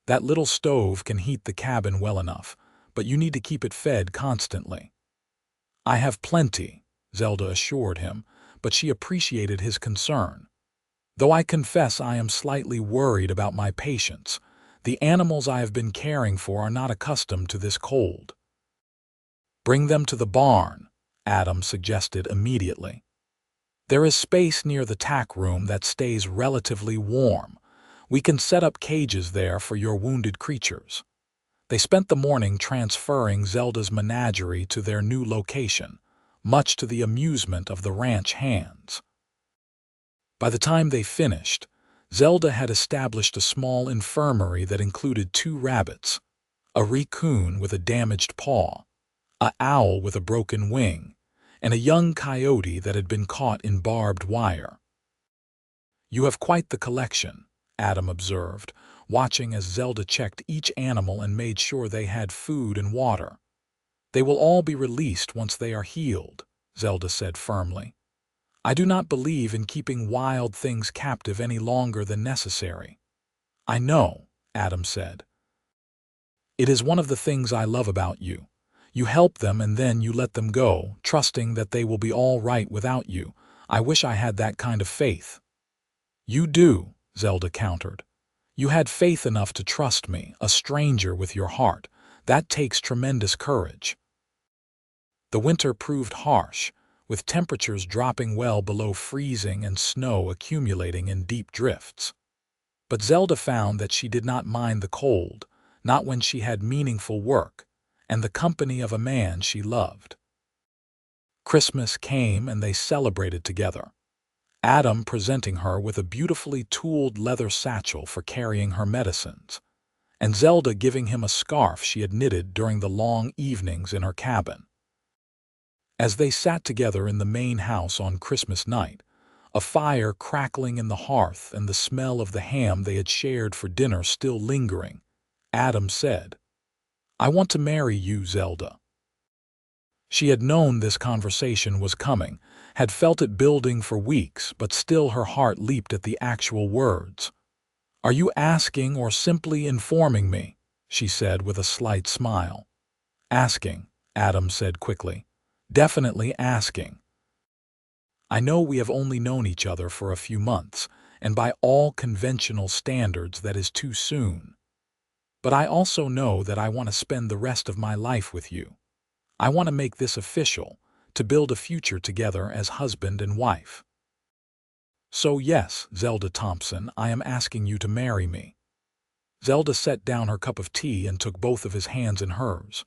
A: That little stove can heat the cabin well enough, but you need to keep it fed constantly." "I have plenty," Zelda assured him, but she appreciated his concern. "Though I confess I am slightly worried about my patients. The animals I have been caring for are not accustomed to this cold." "Bring them to the barn," Adam suggested immediately. "There is space near the tack room that stays relatively warm. We can set up cages there for your wounded creatures." They spent the morning transferring Zelda's menagerie to their new location, much to the amusement of the ranch hands. By the time they finished, Zelda had established a small infirmary that included 2 rabbits, a raccoon with a damaged paw, an owl with a broken wing, and a young coyote that had been caught in barbed wire. "You have quite the collection," Adam observed, watching as Zelda checked each animal and made sure they had food and water. "They will all be released once they are healed," Zelda said firmly. "I do not believe in keeping wild things captive any longer than necessary." "I know," Adam said. "It is one of the things I love about you. You help them and then you let them go, trusting that they will be all right without you. I wish I had that kind of faith." "You do," Zelda countered. "You had faith enough to trust me, a stranger with your heart. That takes tremendous courage." The winter proved harsh, with temperatures dropping well below freezing and snow accumulating in deep drifts. But Zelda found that she did not mind the cold, not when she had meaningful work and the company of a man she loved. Christmas came and they celebrated together, Adam presenting her with a beautifully tooled leather satchel for carrying her medicines, and Zelda giving him a scarf she had knitted during the long evenings in her cabin. As they sat together in the main house on Christmas night, a fire crackling in the hearth and the smell of the ham they had shared for dinner still lingering, Adam said, "I want to marry you, Zelda." She had known this conversation was coming, had felt it building for weeks, but still her heart leaped at the actual words. "Are you asking or simply informing me?" she said with a slight smile. "Asking," Adam said quickly. "Definitely asking. I know we have only known each other for a few months, and by all conventional standards that is too soon. But I also know that I want to spend the rest of my life with you. I want to make this official, to build a future together as husband and wife. So yes, Zelda Thompson, I am asking you to marry me." Zelda set down her cup of tea and took both of his hands in hers.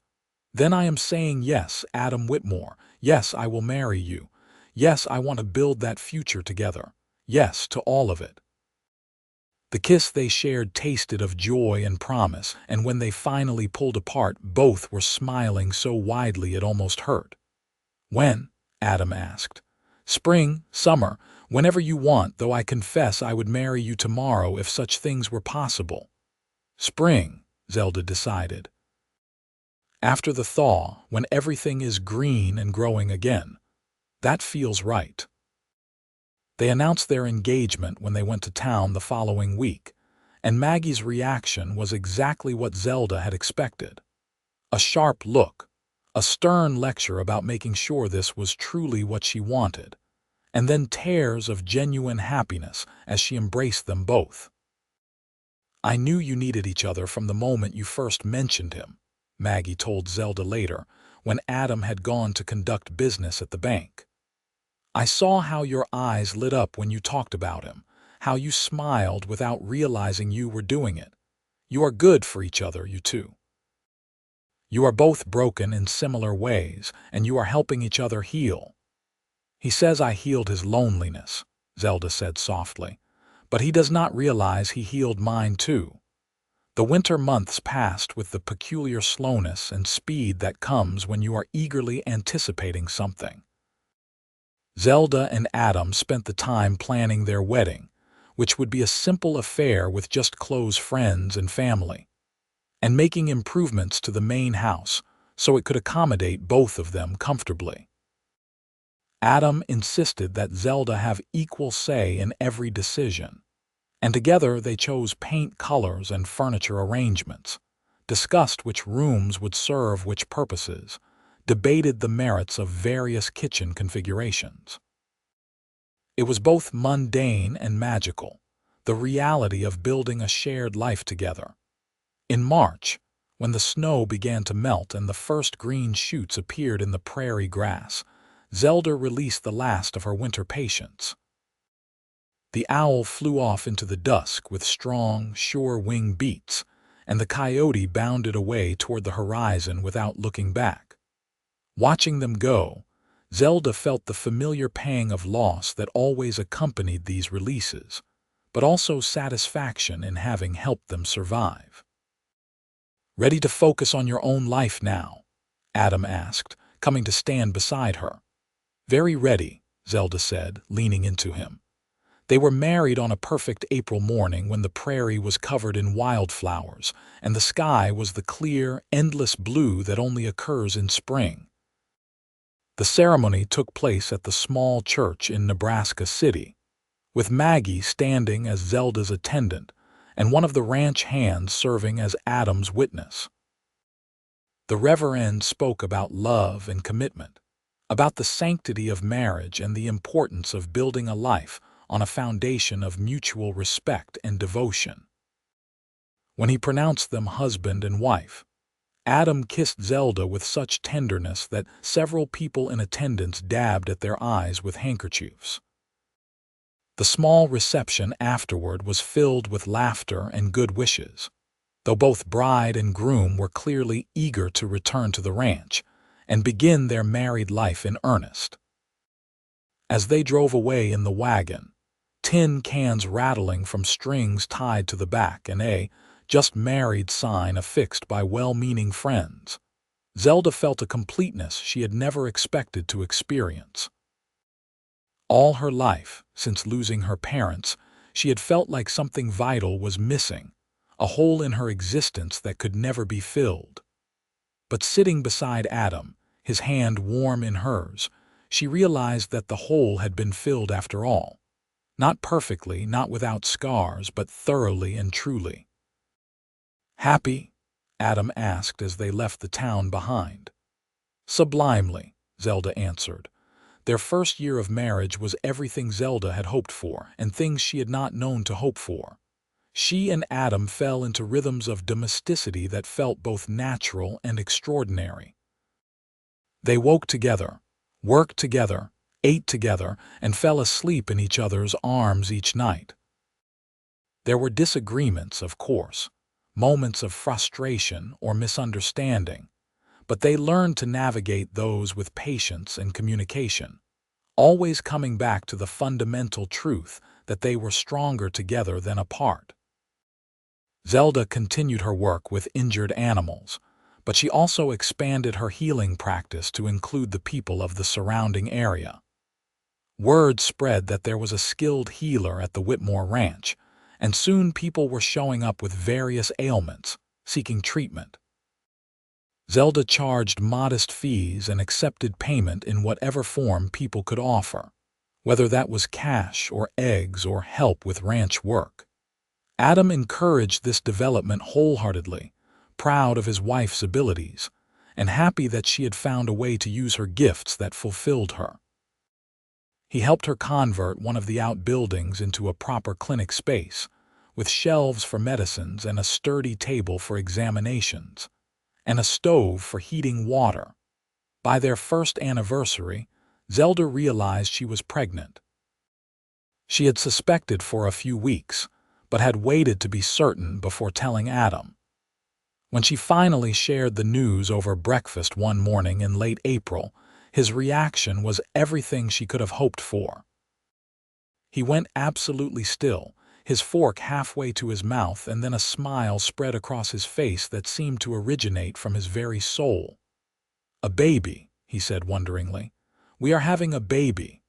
A: "Then I am saying yes, Adam Whitmore. Yes, I will marry you. Yes, I want to build that future together. Yes, to all of it." The kiss they shared tasted of joy and promise, and when they finally pulled apart, both were smiling so widely it almost hurt. "When?" Adam asked. "Spring, summer, whenever you want, though I confess I would marry you tomorrow if such things were possible." "Spring," Zelda decided. "After the thaw, when everything is green and growing again. That feels right." They announced their engagement when they went to town the following week, and Maggie's reaction was exactly what Zelda had expected. A sharp look, a stern lecture about making sure this was truly what she wanted, and then tears of genuine happiness as she embraced them both. "I knew you needed each other from the moment you first mentioned him," Maggie told Zelda later, when Adam had gone to conduct business at the bank. "I saw how your eyes lit up when you talked about him, how you smiled without realizing you were doing it. You are good for each other, you two. You are both broken in similar ways, and you are helping each other heal." "He says I healed his loneliness," Zelda said softly, "but he does not realize he healed mine too." The winter months passed with the peculiar slowness and speed that comes when you are eagerly anticipating something. Zelda and Adam spent the time planning their wedding, which would be a simple affair with just close friends and family, and making improvements to the main house so it could accommodate both of them comfortably. Adam insisted that Zelda have equal say in every decision, and together they chose paint colors and furniture arrangements, discussed which rooms would serve which purposes, debated the merits of various kitchen configurations. It was both mundane and magical, the reality of building a shared life together. In March, when the snow began to melt and the first green shoots appeared in the prairie grass, Zelda released the last of her winter patience. The owl flew off into the dusk with strong, sure wing beats, and the coyote bounded away toward the horizon without looking back. Watching them go, Zelda felt the familiar pang of loss that always accompanied these releases, but also satisfaction in having helped them survive. "Ready to focus on your own life now?" Adam asked, coming to stand beside her. "Very ready," Zelda said, leaning into him. They were married on a perfect April morning when the prairie was covered in wildflowers and the sky was the clear, endless blue that only occurs in spring. The ceremony took place at the small church in Nebraska City, with Maggie standing as Zelda's attendant and one of the ranch hands serving as Adam's witness. The Reverend spoke about love and commitment, about the sanctity of marriage and the importance of building a life on a foundation of mutual respect and devotion. When he pronounced them husband and wife, Adam kissed Zelda with such tenderness that several people in attendance dabbed at their eyes with handkerchiefs. The small reception afterward was filled with laughter and good wishes. though both bride and groom were clearly eager to return to the ranch and begin their married life in earnest. As they drove away in the wagon, tin cans rattling from strings tied to the back and a "just married" sign affixed by well-meaning friends, Zelda felt a completeness she had never expected to experience. All her life, since losing her parents, she had felt like something vital was missing, a hole in her existence that could never be filled. But sitting beside Adam, his hand warm in hers, she realized that the hole had been filled after all. Not perfectly, not without scars, but thoroughly and truly. "Happy?" Adam asked as they left the town behind. "Sublimely," Zelda answered. Their first year of marriage was everything Zelda had hoped for, and things she had not known to hope for. She and Adam fell into rhythms of domesticity that felt both natural and extraordinary. They woke together, worked together, ate together, and fell asleep in each other's arms each night. There were disagreements, of course, moments of frustration or misunderstanding, but they learned to navigate those with patience and communication, always coming back to the fundamental truth that they were stronger together than apart. Zelda continued her work with injured animals, but she also expanded her healing practice to include the people of the surrounding area. Word spread that there was a skilled healer at the Whitmore ranch, and soon people were showing up with various ailments, seeking treatment. Zelda charged modest fees and accepted payment in whatever form people could offer, whether that was cash or eggs or help with ranch work. Adam encouraged this development wholeheartedly, proud of his wife's abilities, and happy that she had found a way to use her gifts that fulfilled her. He helped her convert one of the outbuildings into a proper clinic space, with shelves for medicines and a sturdy table for examinations, and a stove for heating water. By their first anniversary, Zelda realized she was pregnant. She had suspected for a few weeks, but had waited to be certain before telling Adam. When she finally shared the news over breakfast one morning in late April, his reaction was everything she could have hoped for. He went absolutely still, his fork halfway to his mouth, and then a smile spread across his face that seemed to originate from his very soul. "A baby," he said wonderingly. "We are having a baby."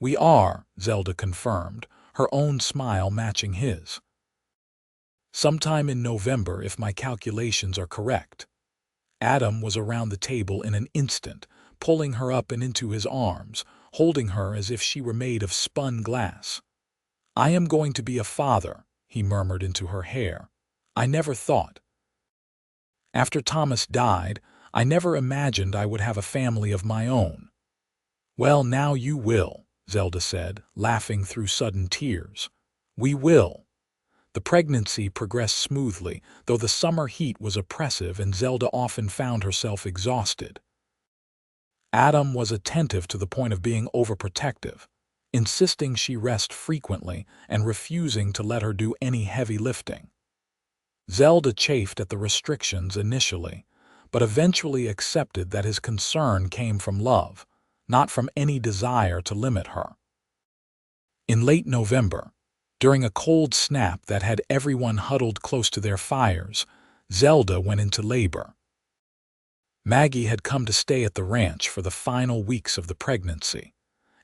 A: "We are," Zelda confirmed, her own smile matching his. "Sometime in November, if my calculations are correct." Adam was around the table in an instant, pulling her up and into his arms, holding her as if she were made of spun glass. "I am going to be a father," he murmured into her hair. "I never thought. After Thomas died, I never imagined I would have a family of my own." "Well, now you will," Zelda said, laughing through sudden tears. "We will." The pregnancy progressed smoothly, though the summer heat was oppressive and Zelda often found herself exhausted. Adam was attentive to the point of being overprotective, insisting she rest frequently and refusing to let her do any heavy lifting. Zelda chafed at the restrictions initially, but eventually accepted that his concern came from love, not from any desire to limit her. In late November, during a cold snap that had everyone huddled close to their fires, Zelda went into labor. Maggie had come to stay at the ranch for the final weeks of the pregnancy,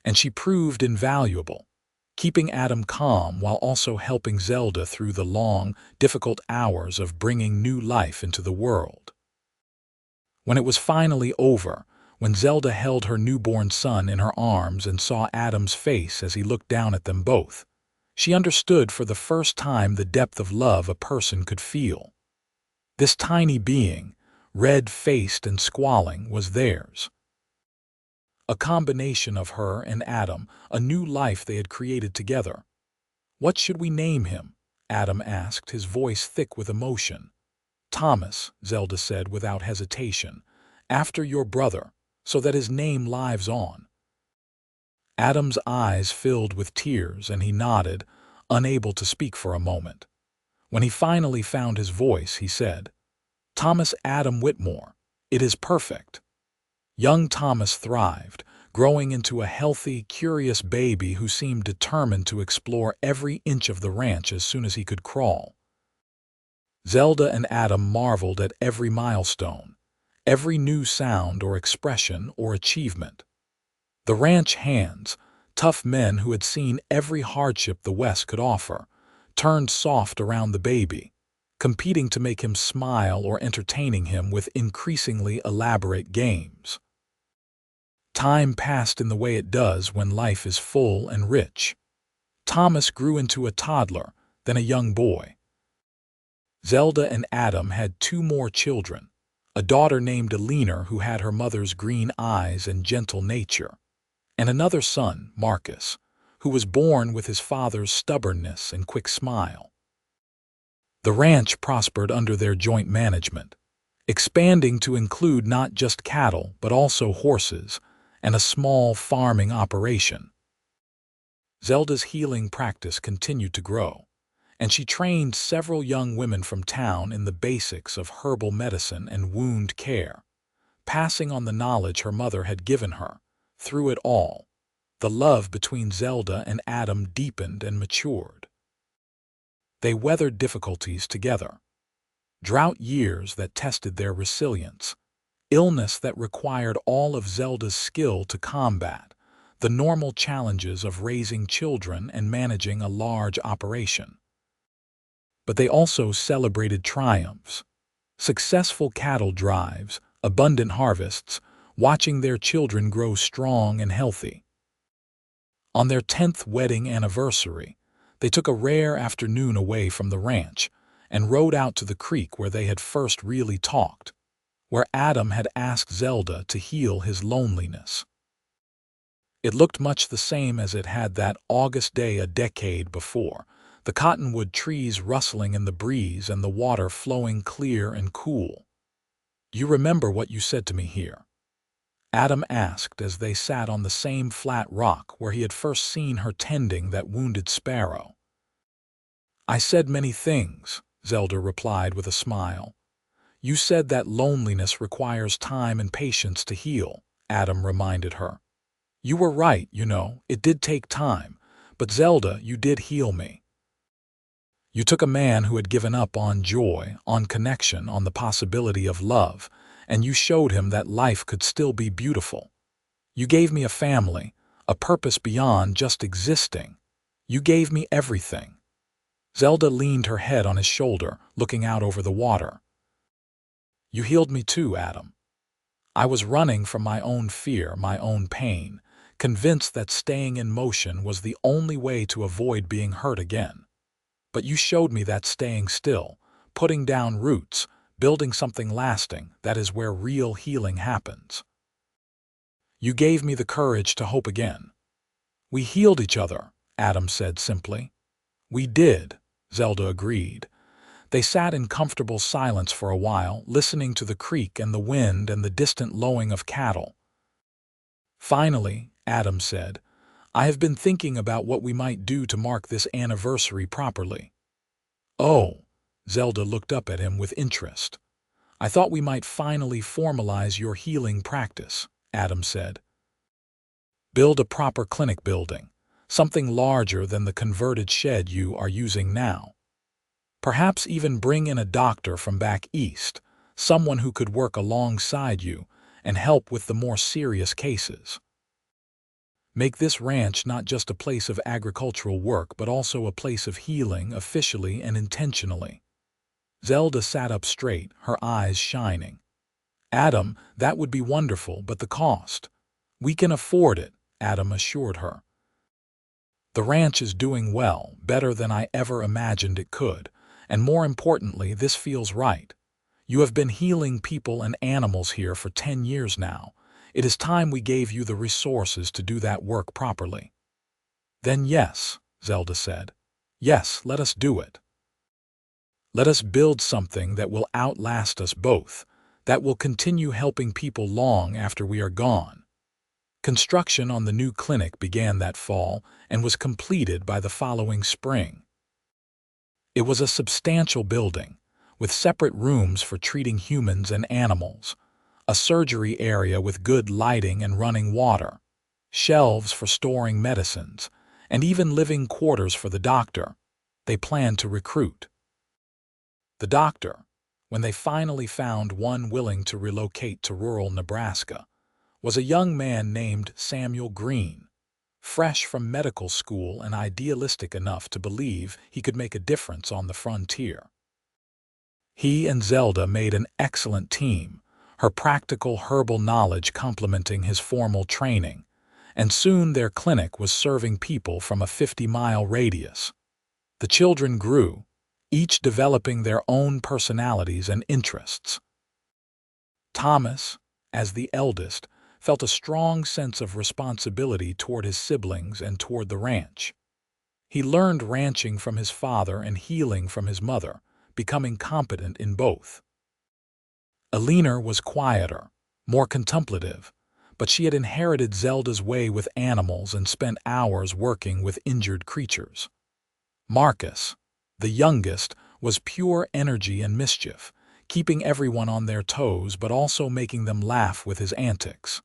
A: and she proved invaluable, keeping Adam calm while also helping Zelda through the long, difficult hours of bringing new life into the world. When it was finally over, when Zelda held her newborn son in her arms and saw Adam's face as he looked down at them both, she understood for the first time the depth of love a person could feel. This tiny being, red-faced and squalling, was theirs. A combination of her and Adam, a new life they had created together. "What should we name him?" Adam asked, his voice thick with emotion. "Thomas," Zelda said without hesitation, "after your brother, so that his name lives on." Adam's eyes filled with tears and he nodded, unable to speak for a moment. When he finally found his voice, he said, "Thomas Adam Whitmore, it is perfect." Young Thomas thrived, growing into a healthy, curious baby who seemed determined to explore every inch of the ranch as soon as he could crawl. Zelda and Adam marveled at every milestone, every new sound or expression or achievement. The ranch hands, tough men who had seen every hardship the West could offer, turned soft around the baby, competing to make him smile or entertaining him with increasingly elaborate games. Time passed in the way it does when life is full and rich. Thomas grew into a toddler, then a young boy. Zelda and Adam had two more children, a daughter named Alina who had her mother's green eyes and gentle nature, and another son, Marcus, who was born with his father's stubbornness and quick smile. The ranch prospered under their joint management, expanding to include not just cattle but also horses and a small farming operation. Zelda's healing practice continued to grow, and she trained several young women from town in the basics of herbal medicine and wound care, passing on the knowledge her mother had given her. Through it all, the love between Zelda and Adam deepened and matured. They weathered difficulties together. Drought years that tested their resilience, illness that required all of Zelda's skill to combat, the normal challenges of raising children and managing a large operation. But they also celebrated triumphs, successful cattle drives, abundant harvests, watching their children grow strong and healthy. On their 10th wedding anniversary, they took a rare afternoon away from the ranch and rode out to the creek where they had first really talked, where Adam had asked Zelda to heal his loneliness. It looked much the same as it had that August day a decade before, the cottonwood trees rustling in the breeze and the water flowing clear and cool. "You remember what you said to me here?" Adam asked as they sat on the same flat rock where he had first seen her tending that wounded sparrow. "I said many things," Zelda replied with a smile. "You said that loneliness requires time and patience to heal," Adam reminded her. "You were right, it did take time, but Zelda, you did heal me. You took a man who had given up on joy, on connection, on the possibility of love, and you showed him that life could still be beautiful. You gave me a family, a purpose beyond just existing. You gave me everything." Zelda leaned her head on his shoulder, looking out over the water. "You healed me too, Adam. I was running from my own fear, my own pain, convinced that staying in motion was the only way to avoid being hurt again. But you showed me that staying still, putting down roots, building something lasting, that is where real healing happens. You gave me the courage to hope again." "We healed each other," Adam said simply. "We did," Zelda agreed. They sat in comfortable silence for a while, listening to the creek and the wind and the distant lowing of cattle. Finally, Adam said, "I have been thinking about what we might do to mark this anniversary properly." "Oh," Zelda looked up at him with interest. "I thought we might finally formalize your healing practice," Adam said. "Build a proper clinic building, something larger than the converted shed you are using now. Perhaps even bring in a doctor from back east, someone who could work alongside you and help with the more serious cases. Make this ranch not just a place of agricultural work but also a place of healing officially and intentionally." Zelda sat up straight, her eyes shining. "Adam, that would be wonderful, but the cost." "We can afford it," Adam assured her. "The ranch is doing well, better than I ever imagined it could, and more importantly, this feels right. You have been healing people and animals here for 10 years now. It is time we gave you the resources to do that work properly." "Then yes," Zelda said. "Yes, let us do it. Let us build something that will outlast us both, that will continue helping people long after we are gone." Construction on the new clinic began that fall and was completed by the following spring. It was a substantial building, with separate rooms for treating humans and animals, a surgery area with good lighting and running water, shelves for storing medicines, and even living quarters for the doctor they planned to recruit. The doctor, when they finally found one willing to relocate to rural Nebraska, was a young man named Samuel Green, fresh from medical school and idealistic enough to believe he could make a difference on the frontier. He and Zelda made an excellent team, her practical herbal knowledge complementing his formal training, and soon their clinic was serving people from a 50-mile radius. The children grew, each developing their own personalities and interests. Thomas, as the eldest, felt a strong sense of responsibility toward his siblings and toward the ranch. He learned ranching from his father and healing from his mother, becoming competent in both. Eleanor was quieter, more contemplative, but she had inherited Zelda's way with animals and spent hours working with injured creatures. Marcus, the youngest, was pure energy and mischief, keeping everyone on their toes but also making them laugh with his antics.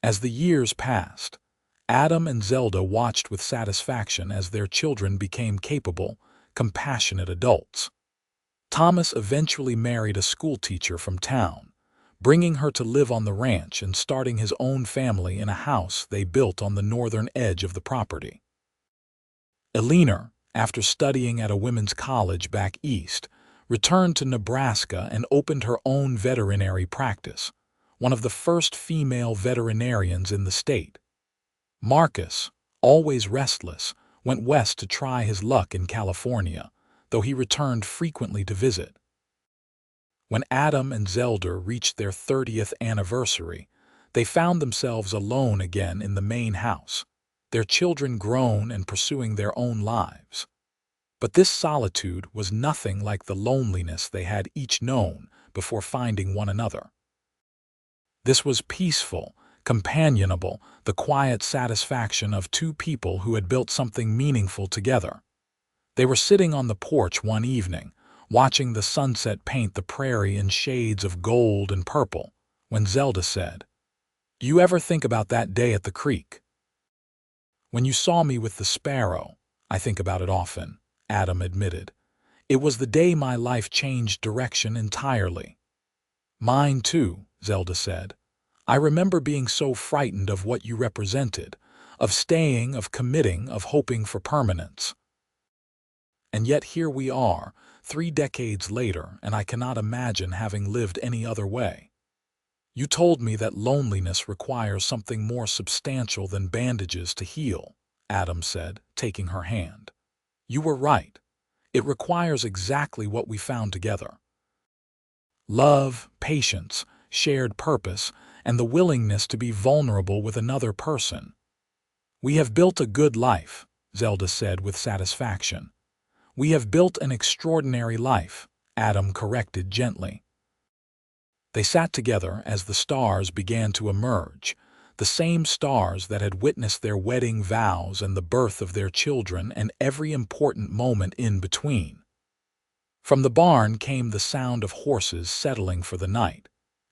A: As the years passed, Adam and Zelda watched with satisfaction as their children became capable, compassionate adults. Thomas eventually married a schoolteacher from town, bringing her to live on the ranch and starting his own family in a house they built on the northern edge of the property. Eleanor, after studying at a women's college back east, returned to Nebraska and opened her own veterinary practice, one of the first female veterinarians in the state. Marcus, always restless, went west to try his luck in California, though he returned frequently to visit. When Adam and Zelda reached their 30th anniversary, they found themselves alone again in the main house, their children grown and pursuing their own lives. But this solitude was nothing like the loneliness they had each known before finding one another. This was peaceful, companionable, the quiet satisfaction of two people who had built something meaningful together. They were sitting on the porch one evening, watching the sunset paint the prairie in shades of gold and purple, when Zelda said, "You ever think about that day at the creek?" "When you saw me with the sparrow, I think about it often," Adam admitted. "It was the day my life changed direction entirely." "Mine too," Zelda said. "I remember being so frightened of what you represented, of staying, of committing, of hoping for permanence. And yet here we are, 3 decades later, and I cannot imagine having lived any other way. You told me that loneliness requires something more substantial than bandages to heal," Adam said, taking her hand. "You were right. It requires exactly what we found together. Love, patience, shared purpose, and the willingness to be vulnerable with another person. We have built a good life," Zelda said with satisfaction. "We have built an extraordinary life," Adam corrected gently. They sat together as the stars began to emerge, the same stars that had witnessed their wedding vows and the birth of their children and every important moment in between. From the barn came the sound of horses settling for the night,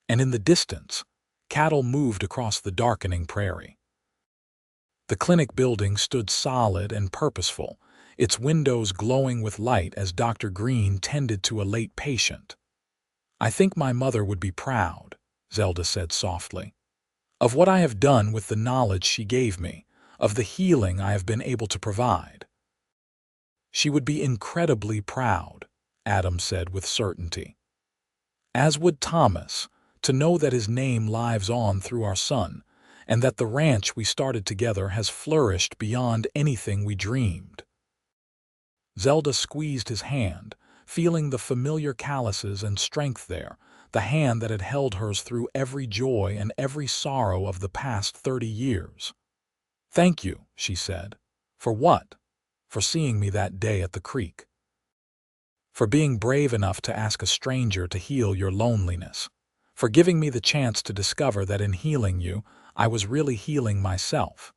A: and in the distance, cattle moved across the darkening prairie. The clinic building stood solid and purposeful, its windows glowing with light as Dr. Green tended to a late patient. "I think my mother would be proud," Zelda said softly, "of what I have done with the knowledge she gave me, of the healing I have been able to provide." "She would be incredibly proud," Adam said with certainty. "As would Thomas, to know that his name lives on through our son, and that the ranch we started together has flourished beyond anything we dreamed." Zelda squeezed his hand, feeling the familiar calluses and strength there, the hand that had held hers through every joy and every sorrow of the past 30 years. "Thank you," she said. "For what?" "For seeing me that day at the creek. For being brave enough to ask a stranger to heal your loneliness. For giving me the chance to discover that in healing you, I was really healing myself."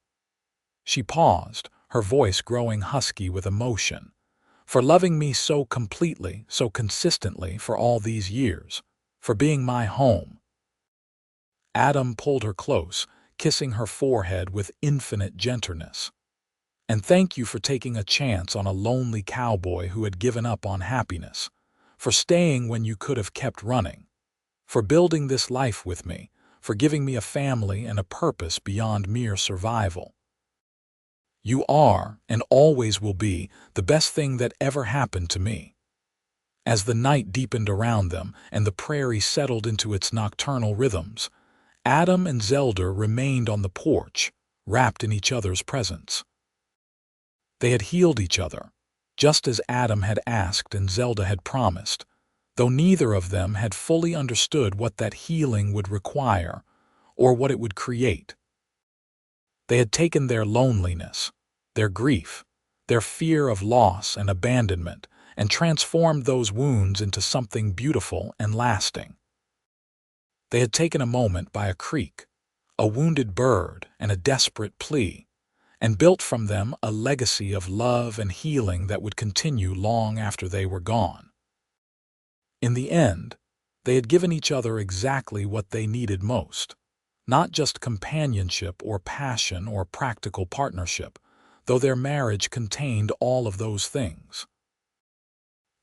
A: She paused, her voice growing husky with emotion. for loving me so completely, so consistently for all these years, for being my home." Adam pulled her close, kissing her forehead with infinite gentleness. "And thank you for taking a chance on a lonely cowboy who had given up on happiness, for staying when you could have kept running, for building this life with me, for giving me a family and a purpose beyond mere survival. You are, and always will be, the best thing that ever happened to me." As the night deepened around them and the prairie settled into its nocturnal rhythms, Adam and Zelda remained on the porch, wrapped in each other's presence. They had healed each other, just as Adam had asked and Zelda had promised, though neither of them had fully understood what that healing would require or what it would create. They had taken their loneliness, their grief, their fear of loss and abandonment, and transformed those wounds into something beautiful and lasting. They had taken a moment by a creek, a wounded bird, and a desperate plea, and built from them a legacy of love and healing that would continue long after they were gone. In the end, they had given each other exactly what they needed most, not just companionship or passion or practical partnership, though their marriage contained all of those things.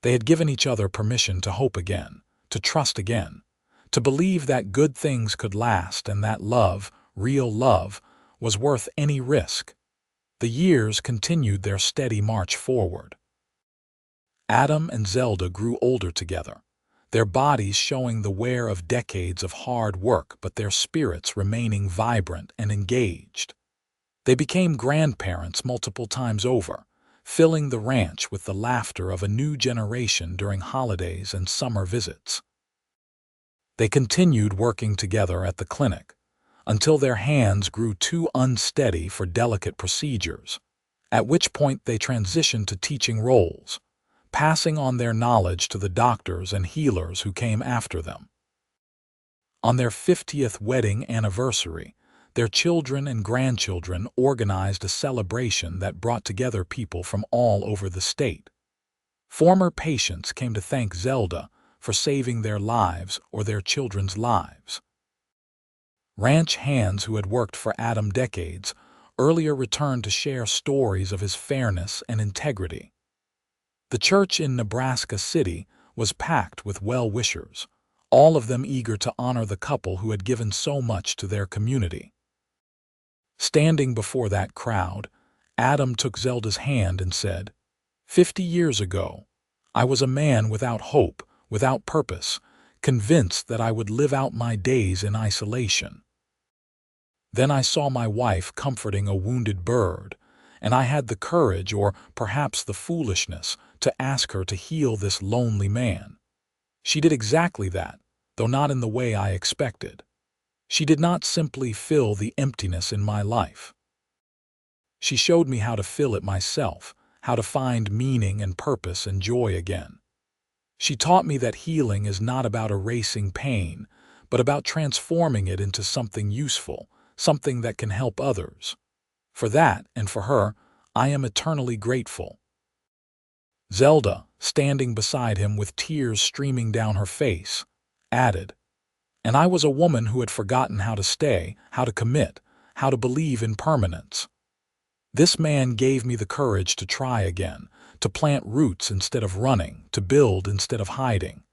A: They had given each other permission to hope again, to trust again, to believe that good things could last and that love, real love, was worth any risk. The years continued their steady march forward. Adam and Zelda grew older together, their bodies showing the wear of decades of hard work but their spirits remaining vibrant and engaged. They became grandparents multiple times over, filling the ranch with the laughter of a new generation during holidays and summer visits. They continued working together at the clinic until their hands grew too unsteady for delicate procedures, at which point they transitioned to teaching roles, passing on their knowledge to the doctors and healers who came after them. On their 50th wedding anniversary, their children and grandchildren organized a celebration that brought together people from all over the state. Former patients came to thank Zelda for saving their lives or their children's lives. Ranch hands who had worked for Adam decades earlier returned to share stories of his fairness and integrity. The church in Nebraska City was packed with well-wishers, all of them eager to honor the couple who had given so much to their community. Standing before that crowd, Adam took Zelda's hand and said, "50 years ago, I was a man without hope, without purpose, convinced that I would live out my days in isolation. Then I saw my wife comforting a wounded bird, and I had the courage, or perhaps the foolishness, to ask her to heal this lonely man. She did exactly that, though not in the way I expected. She did not simply fill the emptiness in my life. She showed me how to fill it myself, how to find meaning and purpose and joy again. She taught me that healing is not about erasing pain, but about transforming it into something useful, something that can help others. For that, and for her, I am eternally grateful." Zelda, standing beside him with tears streaming down her face, added, "And I was a woman who had forgotten how to stay, how to commit, how to believe in permanence. This man gave me the courage to try again, to plant roots instead of running, to build instead of hiding.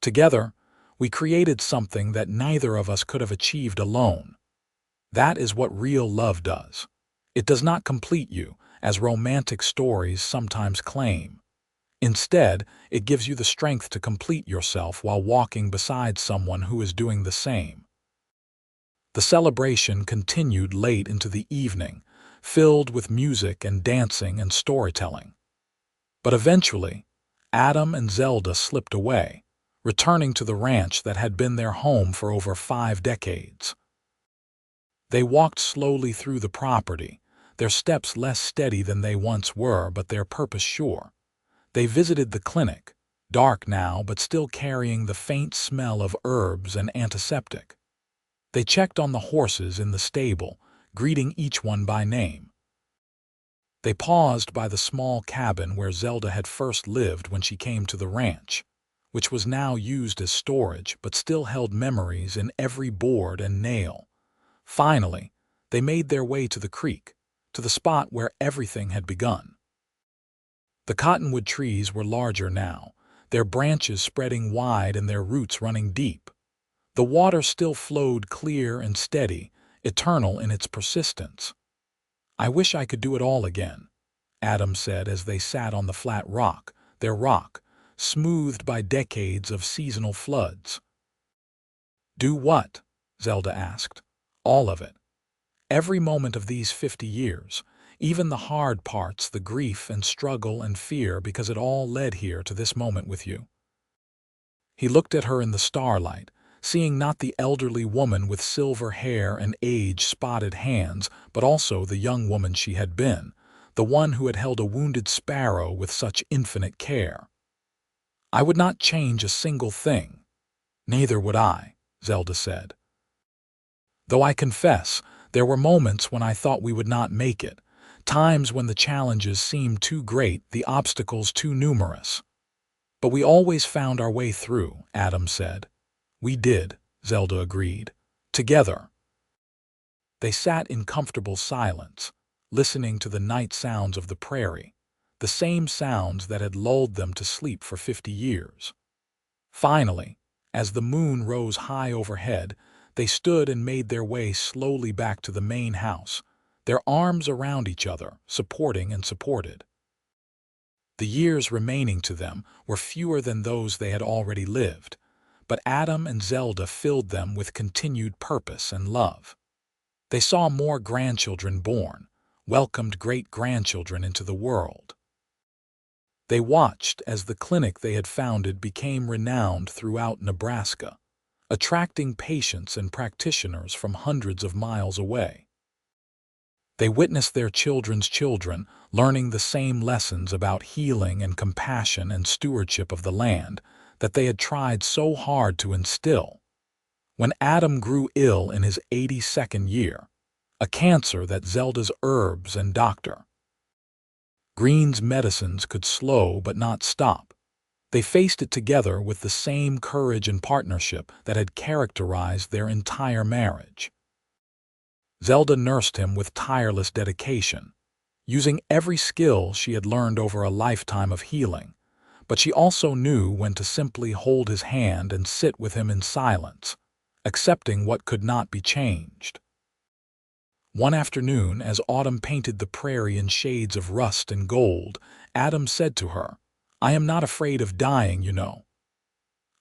A: Together, we created something that neither of us could have achieved alone. That is what real love does. It does not complete you, as romantic stories sometimes claim. Instead, it gives you the strength to complete yourself while walking beside someone who is doing the same." The celebration continued late into the evening, filled with music and dancing and storytelling. But eventually, Adam and Zelda slipped away, returning to the ranch that had been their home for over 5 decades. They walked slowly through the property, their steps less steady than they once were, but their purpose sure. They visited the clinic, dark now but still carrying the faint smell of herbs and antiseptic. They checked on the horses in the stable, greeting each one by name. They paused by the small cabin where Zelda had first lived when she came to the ranch, which was now used as storage but still held memories in every board and nail. Finally, they made their way to the creek, to the spot where everything had begun. The cottonwood trees were larger now, their branches spreading wide and their roots running deep. The water still flowed clear and steady, eternal in its persistence. "I wish I could do it all again," Adam said as they sat on the flat rock, their rock, smoothed by decades of seasonal floods. "Do what?" Zelda asked. "All of it. Every moment of these 50 years, even the hard parts, the grief and struggle and fear, because it all led here to this moment with you." He looked at her in the starlight, seeing not the elderly woman with silver hair and age-spotted hands, but also the young woman she had been, the one who had held a wounded sparrow with such infinite care. "I would not change a single thing." "Neither would I," Zelda said. "Though I confess, there were moments when I thought we would not make it, times when the challenges seemed too great, the obstacles too numerous. But we always found our way through," Adam said. "We did," Zelda agreed. "Together." They sat in comfortable silence, listening to the night sounds of the prairie, the same sounds that had lulled them to sleep for 50 years. Finally, as the moon rose high overhead, they stood and made their way slowly back to the main house, their arms around each other, supporting and supported. The years remaining to them were fewer than those they had already lived, but Adam and Zelda filled them with continued purpose and love. They saw more grandchildren born, welcomed great-grandchildren into the world. They watched as the clinic they had founded became renowned throughout Nebraska, attracting patients and practitioners from hundreds of miles away. They witnessed their children's children learning the same lessons about healing and compassion and stewardship of the land that they had tried so hard to instill. When Adam grew ill in his 82nd year, a cancer that Zelda's herbs and Dr. Green's medicines could slow but not stop, they faced it together with the same courage and partnership that had characterized their entire marriage. Zelda nursed him with tireless dedication, using every skill she had learned over a lifetime of healing, but she also knew when to simply hold his hand and sit with him in silence, accepting what could not be changed. One afternoon, as autumn painted the prairie in shades of rust and gold, Adam said to her, "I am not afraid of dying, you know."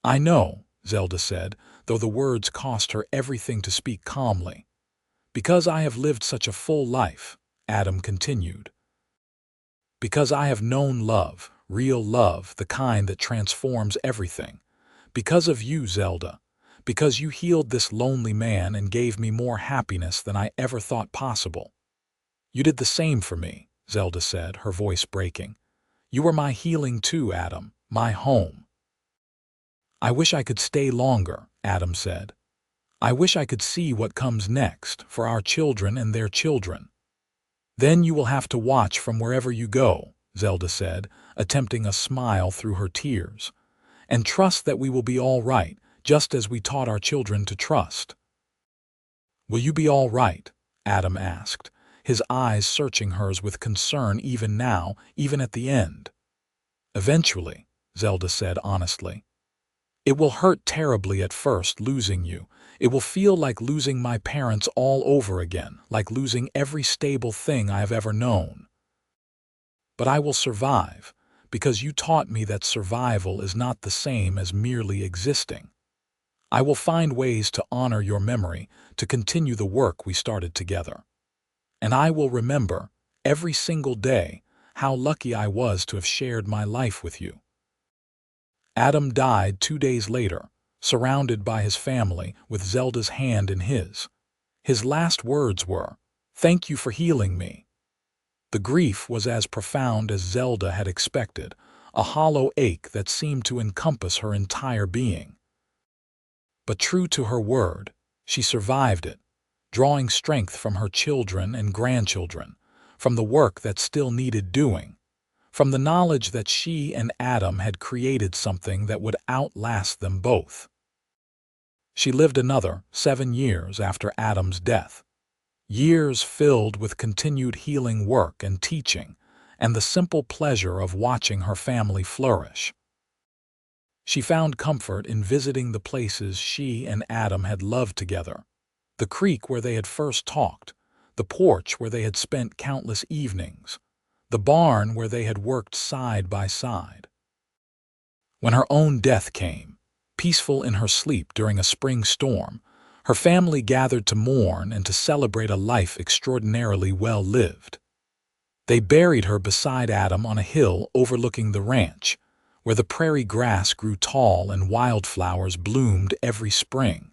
A: "I know," Zelda said, though the words cost her everything to speak calmly. "Because I have lived such a full life," Adam continued. "Because I have known love, real love, the kind that transforms everything. Because of you, Zelda. Because you healed this lonely man and gave me more happiness than I ever thought possible." "You did the same for me," Zelda said, her voice breaking. "You were my healing too, Adam, my home." "I wish I could stay longer," Adam said. "I wish I could see what comes next for our children and their children." "Then you will have to watch from wherever you go," Zelda said, attempting a smile through her tears, "and trust that we will be all right, just as we taught our children to trust." "Will you be all right?" Adam asked, his eyes searching hers with concern even now, even at the end. "Eventually," Zelda said honestly. "It will hurt terribly at first, losing you. It will feel like losing my parents all over again, like losing every stable thing I have ever known. But I will survive, because you taught me that survival is not the same as merely existing. I will find ways to honor your memory, to continue the work we started together. And I will remember, every single day, how lucky I was to have shared my life with you." Adam died 2 days later, surrounded by his family, with Zelda's hand in his. His last words were, "Thank you for healing me." The grief was as profound as Zelda had expected, a hollow ache that seemed to encompass her entire being. But true to her word, she survived it, drawing strength from her children and grandchildren, from the work that still needed doing, from the knowledge that she and Adam had created something that would outlast them both. She lived another 7 years after Adam's death, years filled with continued healing work and teaching, and the simple pleasure of watching her family flourish. She found comfort in visiting the places she and Adam had loved together, the creek where they had first talked, the porch where they had spent countless evenings, the barn where they had worked side by side. When her own death came, peaceful in her sleep during a spring storm, her family gathered to mourn and to celebrate a life extraordinarily well lived. They buried her beside Adam on a hill overlooking the ranch, where the prairie grass grew tall and wildflowers bloomed every spring.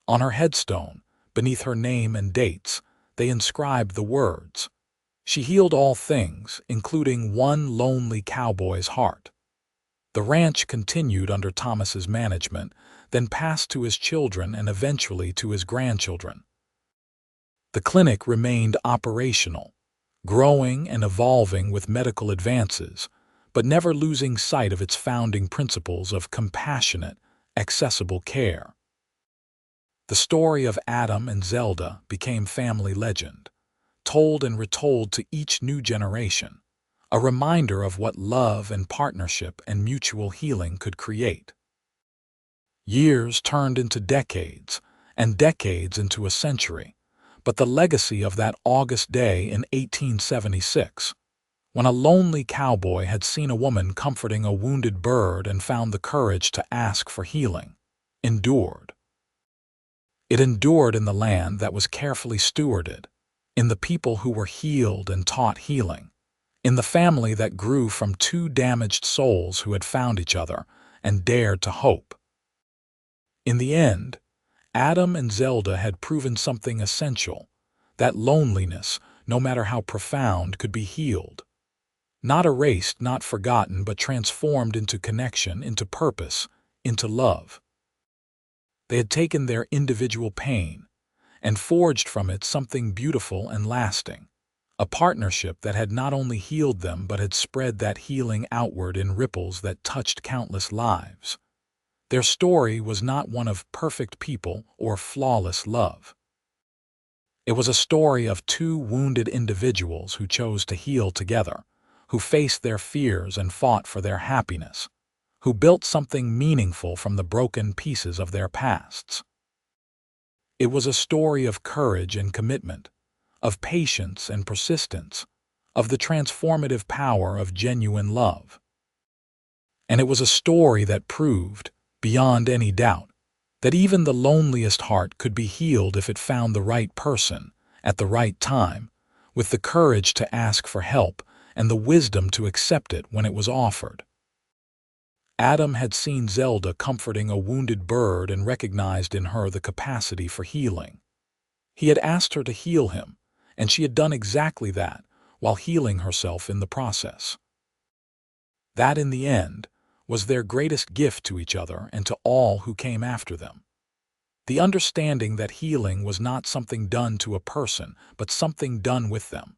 A: On her headstone, beneath her name and dates, they inscribed the words, "She healed all things, including one lonely cowboy's heart." The ranch continued under Thomas's management, then passed to his children and eventually to his grandchildren. The clinic remained operational, growing and evolving with medical advances, but never losing sight of its founding principles of compassionate, accessible care. The story of Adam and Zelda became family legend, told and retold to each new generation, a reminder of what love and partnership and mutual healing could create. Years turned into decades, and decades into a century, but the legacy of that August day in 1876, when a lonely cowboy had seen a woman comforting a wounded bird and found the courage to ask for healing, endured. It endured in the land that was carefully stewarded, in the people who were healed and taught healing, in the family that grew from two damaged souls who had found each other and dared to hope. In the end, Adam and Zelda had proven something essential, that loneliness, no matter how profound, could be healed. Not erased, not forgotten, but transformed into connection, into purpose, into love. They had taken their individual pain and forged from it something beautiful and lasting, a partnership that had not only healed them but had spread that healing outward in ripples that touched countless lives. Their story was not one of perfect people or flawless love. It was a story of two wounded individuals who chose to heal together, who faced their fears and fought for their happiness, who built something meaningful from the broken pieces of their pasts. It was a story of courage and commitment, of patience and persistence, of the transformative power of genuine love. And it was a story that proved, beyond any doubt, that even the loneliest heart could be healed if it found the right person, at the right time, with the courage to ask for help and the wisdom to accept it when it was offered. Adam had seen Zelda comforting a wounded bird and recognized in her the capacity for healing. He had asked her to heal him, and she had done exactly that, while healing herself in the process. That, in the end, was their greatest gift to each other and to all who came after them. The understanding that healing was not something done to a person, but something done with them.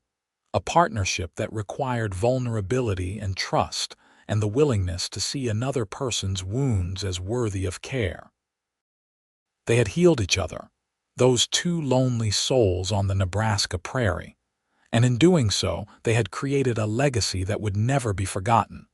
A: A partnership that required vulnerability and trust and the willingness to see another person's wounds as worthy of care. They had healed each other, those two lonely souls on the Nebraska prairie, and in doing so they had created a legacy that would never be forgotten.